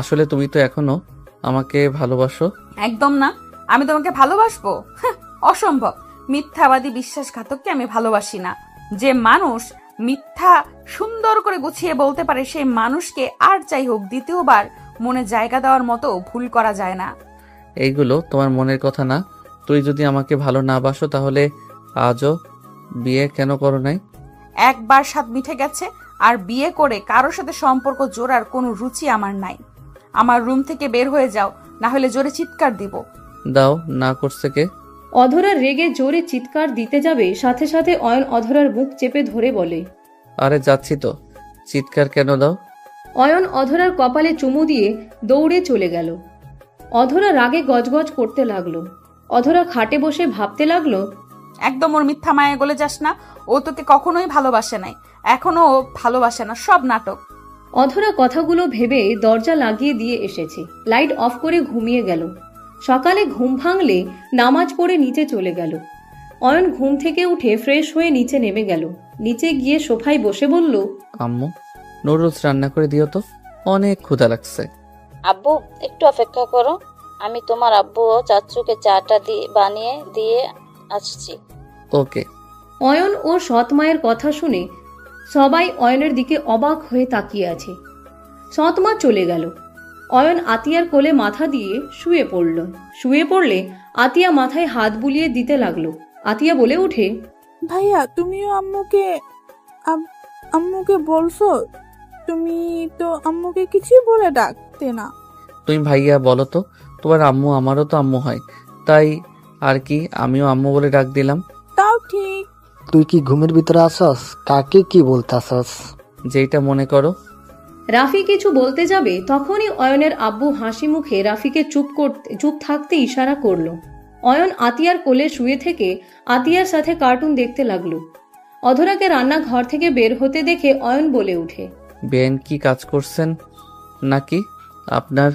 [SPEAKER 3] আসলে তুমি তো এখনো আমাকে ভালোবাসো।
[SPEAKER 2] একদম না, আমি তোমাকে ভালোবাসবো? অসম্ভব। মিথ্যাবাদী বিশ্বাসঘাতককে আমি ভালোবাসি না। যে মানুষ মিথ্যা সুন্দর করে গুছিয়ে বলতে পারে, সেই মানুষকে আর যাই হোক দ্বিতীয়বার মনে জায়গা দেওয়ার মতো ভুল করা যায় না।
[SPEAKER 3] এইগুলো তোমার মনের কথা না। তুই যদি আমাকে ভালো না বাসো তাহলে আজও বিয়ে কেন করো নাই?
[SPEAKER 2] একবার স্বাদ মিঠে গেছে, আর বিয়ে করে কারোর সাথে সম্পর্ক জোড়ার কোনো রুচি আমার নাই। আমার রুম থেকে বের হয়ে যাও, না হলে জোরে চিৎকার দিব।
[SPEAKER 3] দাও, না করছে কে?
[SPEAKER 4] অধরা রেগে জোরে চিৎকার দিতে যাবে, সাথে সাথে অয়ন অধরার বুক চেপে ধরে বলে।
[SPEAKER 3] আরে যাচ্ছি তো, চিৎকার কেন দাও?
[SPEAKER 4] অয়ন অধরার কপালে চুমু দিয়ে দৌড়ে চলে গেল। অধরা রাগে গজগজ করতে লাগলো। অধরা খাটে বসে ভাবতে লাগলো,
[SPEAKER 2] একদম ওর মিথ্যা মায়া গলে যাস না। ও তোকে কখনোই ভালোবাসে নাই, এখনো ও ভালোবাসে না, সব নাটক।
[SPEAKER 4] অধরা কথাগুলো ভেবে দরজা লাগিয়ে দিয়ে এসেছে, লাইট অফ করে ঘুমিয়ে গেল। সকালে ঘুম ভাঙলে নামাজ পড়ে নিচে চলে গেল। অয়ন ঘুম থেকে উঠে ফ্রেশ হয়ে নিচে নেমে গেল। নিচে গিয়ে সোফায় বসে বলল,
[SPEAKER 3] আম্মু, নুডলস রান্না করে দিও তো, অনেক ক্ষুধা লাগছে।
[SPEAKER 8] আব্বু একটু অপেক্ষা করো, আমি তোমার আব্বু ও চাচুকে চাটা বানিয়ে দিয়ে আসছি।
[SPEAKER 3] ওকে।
[SPEAKER 4] অয়ন ও সৎ মায়ের কথা শুনে সবাই অয়নের দিকে অবাক হয়ে তাকিয়ে আছে। সৎ মা চলে গেল। অয়ন আতিয়ার কোলে মাথা দিয়ে শুয়ে পড়ল। শুয়ে পড়লে আতিয়া মাথায় হাত বুলিয়ে দিতে লাগলো। আতিয়া বলে ওঠে,
[SPEAKER 7] ভাইয়া তুমিও আম্মুকে বলছো? তুমি তো আম্মুকে কিছুই বলে ডাকতে না।
[SPEAKER 3] তুমি ভাইয়া বলো তো, তোমার আম্মু আমারও তো আম্মু হয়, তাই আর কি আমিও আম্মু বলে ডাক দিলাম।
[SPEAKER 7] তাও ঠিক।
[SPEAKER 6] তুই কি ঘুমের ভিতরে আসস? কাকে কি বলতে আসস?
[SPEAKER 3] যেইটা মনে করো।
[SPEAKER 4] রাফি কিছু বলতে যাবে, তখনই অয়নের আব্বু হাসি মুখে রাফিকে চুপ থাকতে ইশারা করলো। অয়ন আতিয়ার কোলে শুয়ে থেকে আতিয়ার সাথে কার্টুন দেখতে লাগলো। অধরাকে রান্নাঘর থেকে বের হতে দেখে অয়ন বলে উঠে,
[SPEAKER 3] বেন কি কাজ করছেন নাকি? আপনার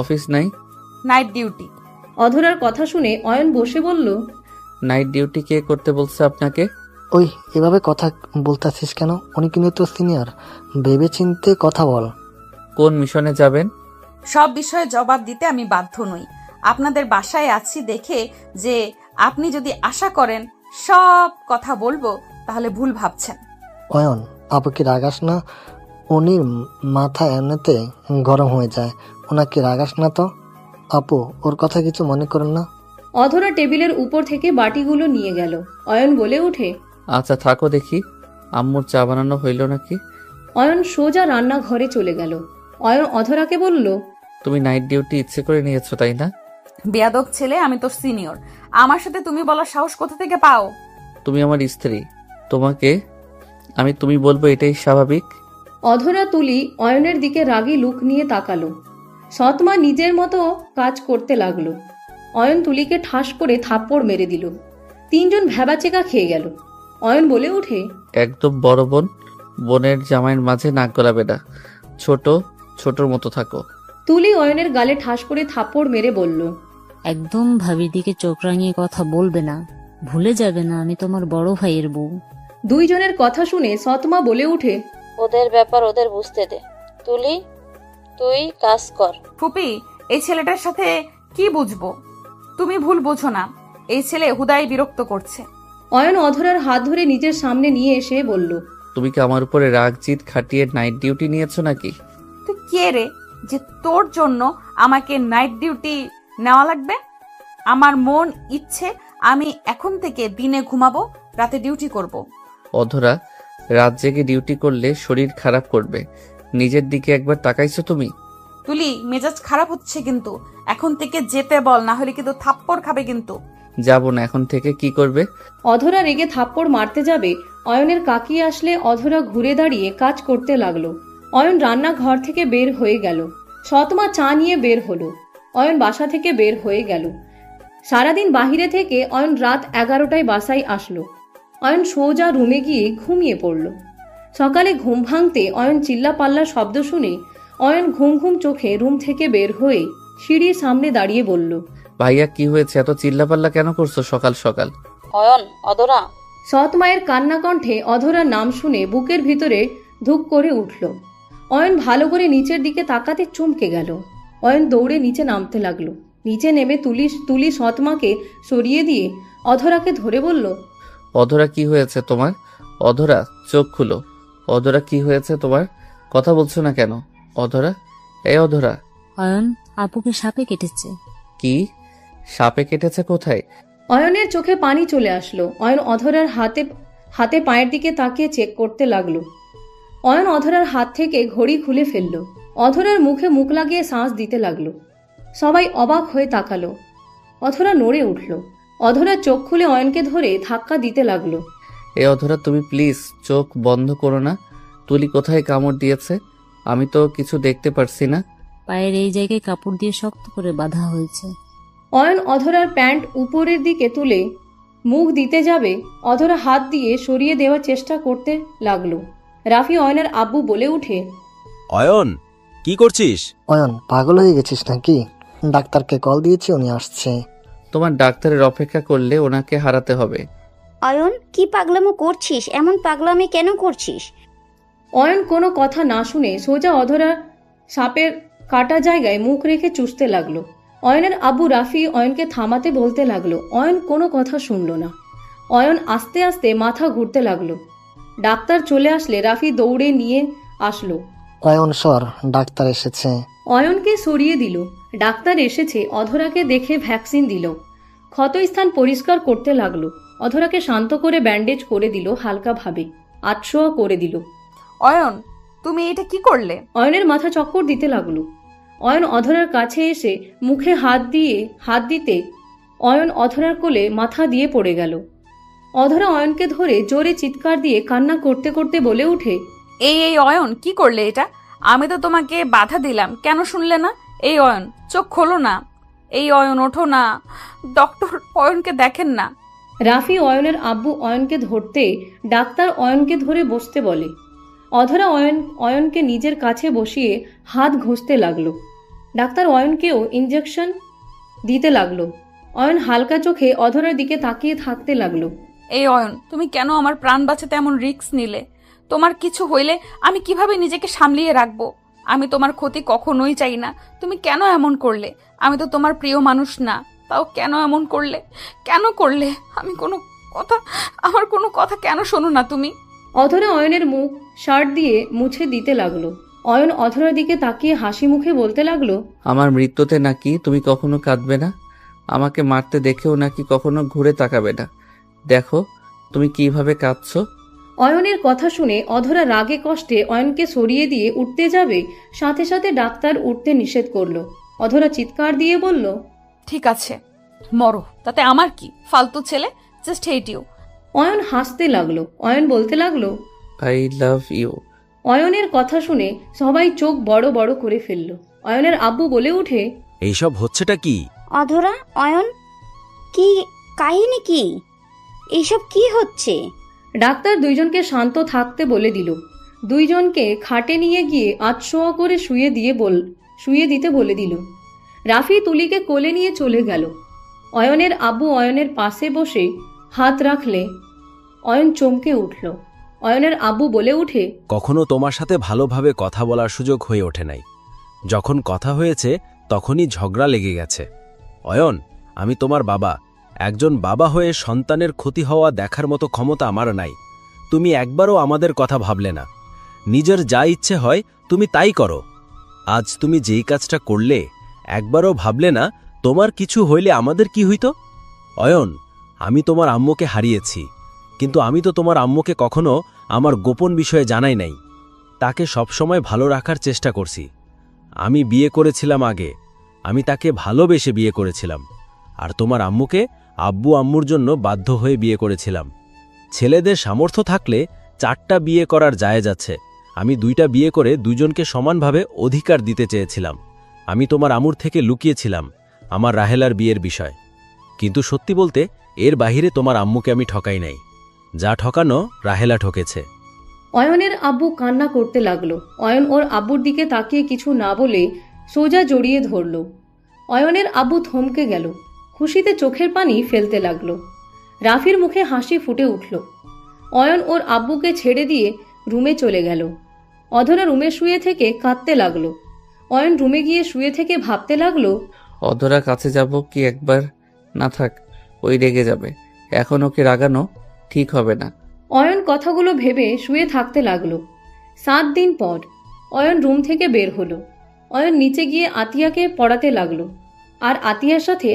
[SPEAKER 3] অফিস নাই?
[SPEAKER 2] Night duty.
[SPEAKER 4] অধরার কথা শুনে অয়ন বসে বলল,
[SPEAKER 3] নাইট ডিউটি কে করতে বলছে আপনাকে?
[SPEAKER 6] ওই এভাবে কথা বলতেছিস কেন? উনি কিন্তু তোর সিনিয়র, ভেবে চিনতে কথা বল।
[SPEAKER 3] কোন মিশনে যাবেন?
[SPEAKER 2] সব বিষয়ে জবাব দিতে আমি বাধ্য নই। আপনাদের বাসায় আছি দেখে যে আপনি যদি আশা করেন সব কথা বলবো, তাহলে ভুল ভাবছেন।
[SPEAKER 6] অয়ন, আপুকে রাগাস না, উনি মাথা এমনিতে গরম হয়ে যায়, ওনাকে রাগাস না তো। আপু, ওর কথা কিছু মনে করেন না।
[SPEAKER 4] অধরা টেবিলের উপর থেকে বাটিগুলো নিয়ে গেল। অয়ন বলে ওঠে,
[SPEAKER 3] আচ্ছা থাকো দেখি, আম্মুর চা বানানো হইল নাকি?
[SPEAKER 4] অয়ন সোজা রান্নাঘরে চলে গেল। অয়ন অধরাকে বলল,
[SPEAKER 3] তুমি নাইট ডিউটি ইচ্ছে করে নিয়েছো তাই না?
[SPEAKER 2] বেয়াদব ছেলে, আমি তোর সিনিয়র, আমার সাথে তুমি বলার সাহস কোথা থেকে পাও?
[SPEAKER 3] তুমি আমার স্ত্রী, তোমাকে আমি তুমি বলবো, এটাই স্বাভাবিক।
[SPEAKER 4] অধরা তুলি অয়নের দিকে রাগী লুক নিয়ে তাকালো। সৎমা নিজের মতো কাজ করতে লাগলো। অয়ন তুলিকে ঠাস করে থাপ্পড় মেরে দিল। তিনজন ভ্যাবাচেকা খেয়ে গেল। অয়ন বলে ওঠে,
[SPEAKER 3] একদম বড় বোন বোনের জামাইয়ের মাঝে নাক গলাবে না, ছোটর মতো থাকো।
[SPEAKER 4] তুলি অয়নের গালে ঠাস করে থাপ্পড় মেরে বলল,
[SPEAKER 5] একদম ভাবির দিকে চোখ রাঙিয়ে কথা বলবে না, ভুলে যাবে না আমি তোমার বড় ভাইয়ের বউ।
[SPEAKER 4] দুইজনের কথা শুনে সৎমা বলে উঠে,
[SPEAKER 8] ওদের ব্যাপার ওদের বুঝতে দে। তুলি, তুই কাজ কর।
[SPEAKER 2] ফুপি, এই ছেলেটার সাথে কি বুঝবো? তুমি ভুল বোঝো না, এই ছেলে হুদাই বিরক্ত করছে।
[SPEAKER 4] অয়ন অধরার হাত ধরে নিজের সামনে নিয়ে এসে বলল,
[SPEAKER 3] তুমি কি আমার উপরে রাগ জিত খাটিয়ে নাইট ডিউটি নিয়েছো নাকি?
[SPEAKER 2] তুই কে রে যে তোর জন্য আমাকে নাইট ডিউটি নেওয়া লাগবে? আমার মন ইচ্ছে আমি এখন থেকে দিনে ঘুমাবো, রাতে ডিউটি করব।
[SPEAKER 3] অধরা, রাত জেগে ডিউটি করলে শরীর খারাপ করবে, নিজের দিকে একবার তাকাইছো তুমি?
[SPEAKER 2] তুলি, মেজাজ খারাপ হচ্ছে কিন্তু, এখন থেকে যেতে বল, না হলে কিন্তু থাপ্পড় খাবে কিন্তু।
[SPEAKER 3] যাব না, এখন থেকে কি করবে?
[SPEAKER 4] অধরা রেগে থাপ্পড় মারতে যাবে, অয়নের কাকি আসলে অধরা ঘুরে দাঁড়িয়ে কাজ করতে লাগলো। অয়ন রান্নাঘর থেকে বের হয়ে গেল। সৎমা চা নিয়ে বের হলো। অয়ন বাসা থেকে বের হয়ে গেল। সারাদিন বাহিরে থেকে অয়ন রাত 11টায় বাসায় আসলো। অয়ন সোজা রুমে গিয়ে ঘুমিয়ে পড়ল। সকালে ঘুম ভাঙতে অয়ন চিল্লাপাল্লার শব্দ শুনে অয়ন ঘুম ঘুম চোখে রুম থেকে বের হয়ে সিঁড়ির সামনে দাঁড়িয়ে বলল,
[SPEAKER 3] ভাইয়া কি হয়েছে? এত চিল্লাপাল্লা কেন করছো সকাল সকাল?
[SPEAKER 8] অয়ন, অধরা।
[SPEAKER 4] সৎ মায়ের কান্না কণ্ঠে অধরার নাম শুনে বুকের ভিতরে ধুক করে উঠল। অয়ন ভালো করে নিচের দিকে তাকাতে চমকে গেল। অয়ন দৌড়ে নিচে নামতে লাগলো। নিচে নেমে তুলি সৎমাকে সরিয়ে দিয়ে অধরাকে ধরে বলল,
[SPEAKER 3] অধরা কি হয়েছে তোমার? অধরা চোখ খুলো। অধরা কি হয়েছে তোমার? কথা বলছো না কেন? অধরা, এই অধরা।
[SPEAKER 5] অয়ন, আপুকে সাপে কেটেছে।
[SPEAKER 3] কি? সাপে কেটেছে কোথায়?
[SPEAKER 4] অয়নের চোখে পানি চলে আসলো। অয়ন অধরার হাতে পায়ের দিকে তাকিয়ে চেক করতে লাগলো। অয়ন অধরার হাত থেকে ঘড়ি খুলে ফেলল। অধরার মুখে মুখ লাগিয়ে শ্বাস দিতে লাগলো। সবাই অবাক হয়ে তাকালো। অধরা নড়ে উঠল। অধরা চোখ খুলে অয়নকে ধরে ধাক্কা দিতে লাগলো।
[SPEAKER 3] এ অধরা, তুমি প্লিজ চোখ বন্ধ করো না। তুলি কোথায় কামড় দিয়েছে? আমি তো কিছু দেখতে পারছি না।
[SPEAKER 5] পায়ের এই জায়গায় কাপড় দিয়ে শক্ত করে বাঁধা হয়েছে।
[SPEAKER 4] অয়ন অধরার প্যান্ট উপরের দিকে তুলে মুখ দিতে যাবে, অধরা হাত দিয়ে সরিয়ে দেওয়ার চেষ্টা করতে লাগলো। রাফি অয়নের আব্বু বলে উঠে,
[SPEAKER 10] অয়ন, কি করছিস?
[SPEAKER 6] অয়ন, পাগল হয়ে গেছিস নাকি? ডাক্তারকে কল দিয়েছি, উনি আসছে।
[SPEAKER 3] তোমার ডাক্তারের অপেক্ষা করলে ওনাকে হারাতে হবে।
[SPEAKER 9] অয়ন, কি পাগলামো করছিস? এমন পাগলামি কেন করছিস?
[SPEAKER 4] অয়ন কোনো কথা না শুনে সোজা অধরার সাপের কাটা জায়গায় মুখ রেখে চুষতে লাগলো। অয়নের আব্বু রাফি অয়নকে থামাতে বলতে লাগলো। অয়ন কোনো কথা শুনল না। অয়ন আস্তে আস্তে মাথা ঘুরতে লাগলো। ডাক্তার চলে আসলে রাফি দৌড়ে নিয়ে আসলো।
[SPEAKER 6] অয়ন সর, ডাক্তার এসেছে।
[SPEAKER 4] অয়নকে সরিয়ে দিল। ডাক্তার এসেছে। অধরাকে দেখে ভ্যাকসিন দিল। ক্ষতস্থান পরিষ্কার করতে লাগলো। অধরাকে শান্ত করে ব্যান্ডেজ করে দিল হালকাভাবে, আটশোয়া করে দিল।
[SPEAKER 2] অয়ন, তুমি এটা কি করলে?
[SPEAKER 4] অয়নের মাথা চক্কর দিতে লাগলো। অয়ন অধরার কাছে এসে মুখে হাত দিতে অয়ন অধরার কোলে মাথা দিয়ে পড়ে গেল। অধরা অয়নকে ধরে জোরে চিৎকার দিয়ে কান্না করতে করতে বলে উঠে,
[SPEAKER 2] এই অয়ন, কি করলে এটা? আমি তো তোমাকে বাধা দিলাম, কেন শুনলে না? এই অয়ন, চোখ খোলো না। এই অয়ন, ওঠো না। ডক্টর অয়নকে দেখেন না।
[SPEAKER 4] রাফি অয়নের আব্বু অয়নকে ধরতে ডাক্তার অয়নকে ধরে বসতে বলে। অধরা অয়নকে নিজের কাছে বসিয়ে হাত ঘষতে লাগলো। ডাক্তার অয়নকেও ইঞ্জেকশন দিতে লাগলো। অয়ন হালকা চোখে অধরার দিকে তাকিয়ে থাকতে লাগলো।
[SPEAKER 2] এই অয়ন, তুমি কেন আমার প্রাণ বাঁচাতে এমন রিস্ক নিলে? তোমার কিছু হইলে আমি কিভাবে নিজেকে সামলিয়ে রাখবো? আমি তোমার ক্ষতি কখনোই চাই না। তুমি কেন এমন করলে? আমি তো তোমার প্রিয় মানুষ না, তাও কেন এমন করলে? কেন করলে? আমার কোনো কথা কেন শোনো না তুমি?
[SPEAKER 4] অধরা অয়নের মুখ শার্ট দিয়ে মুছে দিতে লাগলো। অয়ন অধরার দিকে তাকিয়ে হাসি মুখে বলতে লাগলো,
[SPEAKER 3] আমার মৃত্যুতে নাকি তুমি কখনো কাঁদবে না? আমাকে মারতে দেখেও নাকি কখনো ঘুরে তাকাবে না? দেখো তুমি কিভাবে কাঁদছো।
[SPEAKER 4] অয়নের কথা শুনে অধরা রাগে কষ্টে অয়নকে সরিয়ে দিয়ে উঠতে যাবে, সাথে সাথে ডাক্তার উঠতে নিষেধ করলো। অধরা চিৎকার দিয়ে বলল,
[SPEAKER 2] ঠিক আছে, মরো, তাতে আমার কি? ফালতু ছেলে, জাস্ট হেট ইউ।
[SPEAKER 4] অয়ন হাসতে লাগলো। অয়ন বলতে লাগলো,
[SPEAKER 3] আই লাভ ইউ।
[SPEAKER 4] অয়নের কথা শুনে সবাই চোখ বড় বড় করে ফেলল। অয়নের আব্বু বলে উঠে,
[SPEAKER 10] এইসব হচ্ছেটা কি?
[SPEAKER 9] অধরা, অয়ন, কি কাহিনী? কি এইসব কি হচ্ছে?
[SPEAKER 4] ডাক্তার দুইজনকে শান্ত থাকতে বলে দিল। দুইজনকে খাটে নিয়ে গিয়ে আটশোয়া করে শুয়ে দিতে বলে দিল। রাফি তুলিকে কোলে নিয়ে চলে গেল। অয়নের আব্বু অয়নের পাশে বসে হাত রাখলে অয়ন চমকে উঠল। অয়নের আব্বু বলে উঠে,
[SPEAKER 10] কখনো তোমার সাথে ভালোভাবে কথা বলার সুযোগ হয়ে ওঠে নাই। যখন কথা হয়েছে তখনই ঝগড়া লেগে গেছে। অয়ন, আমি তোমার বাবা। একজন বাবা হয়ে সন্তানের ক্ষতি হওয়া দেখার মতো ক্ষমতা আমার নাই। তুমি একবারও আমাদের কথা ভাবলে না। নিজের যা ইচ্ছে হয় তুমি তাই করো। আজ তুমি যেই কাজটা করলে একবারও ভাবলে না তোমার কিছু হইলে আমাদের কি হইত? অয়ন, আমি তোমার আম্মুকে হারিয়েছি, কিন্তু আমি তো তোমার আম্মুকে কখনো আমার গোপন বিষয়ে জানাই নাই। তাকে সবসময় ভালো রাখার চেষ্টা করছি। আমি বিয়ে করেছিলাম আগে, আমি তাকে ভালোবেসে বিয়ে করেছিলাম। আর তোমার আম্মুকে আব্বু আম্মুর জন্য বাধ্য হয়ে বিয়ে করেছিলাম। ছেলেদের সামর্থ্য থাকলে 4টা বিয়ে করার জায়েজ আছে। আমি 2টা বিয়ে করে দুজনকে সমানভাবে অধিকার দিতে চেয়েছিলাম। আমি তোমার আম্মুর থেকে লুকিয়েছিলাম আমার রাহেলার বিয়ের বিষয়। কিন্তু সত্যি বলতে এর বাহিরে তোমার আম্মুকে আমি ঠকাই নাই। যা ঠকানো রাহেলা ঠকেছে।
[SPEAKER 4] অয়নের আব্বু কান্না করতে লাগলো। অয়ন ওর আব্বুর দিকে তাকিয়ে কিছু না বলে সোজা জড়িয়ে ধরল। অয়নের আব্বু থমকে গেল। খুশিতে চোখের পানি ফেলতে লাগলো। রাফির মুখে হাসি ফুটে উঠল। অয়ন ওর আব্বুকে ছেড়ে দিয়ে রুমে চলে গেল। অধরা রুমে শুয়ে থেকে কাঁদতে লাগলো। অয়ন রুমে গিয়ে শুয়ে থেকে ভাবতে লাগলো,
[SPEAKER 3] অধরা কাছে যাব কি একবার? না থাক, ওই রেগে যাবে। এখন ওকে রাগানো ঠিক হবে না।
[SPEAKER 4] অয়ন কথাগুলো ভেবে শুয়ে থাকতে লাগলো। 7 দিন পর অয়ন রুম থেকে বের হলো। অয়ন নিচে গিয়ে আতিয়াকে পড়াতে লাগলো আর আতিয়ার সাথে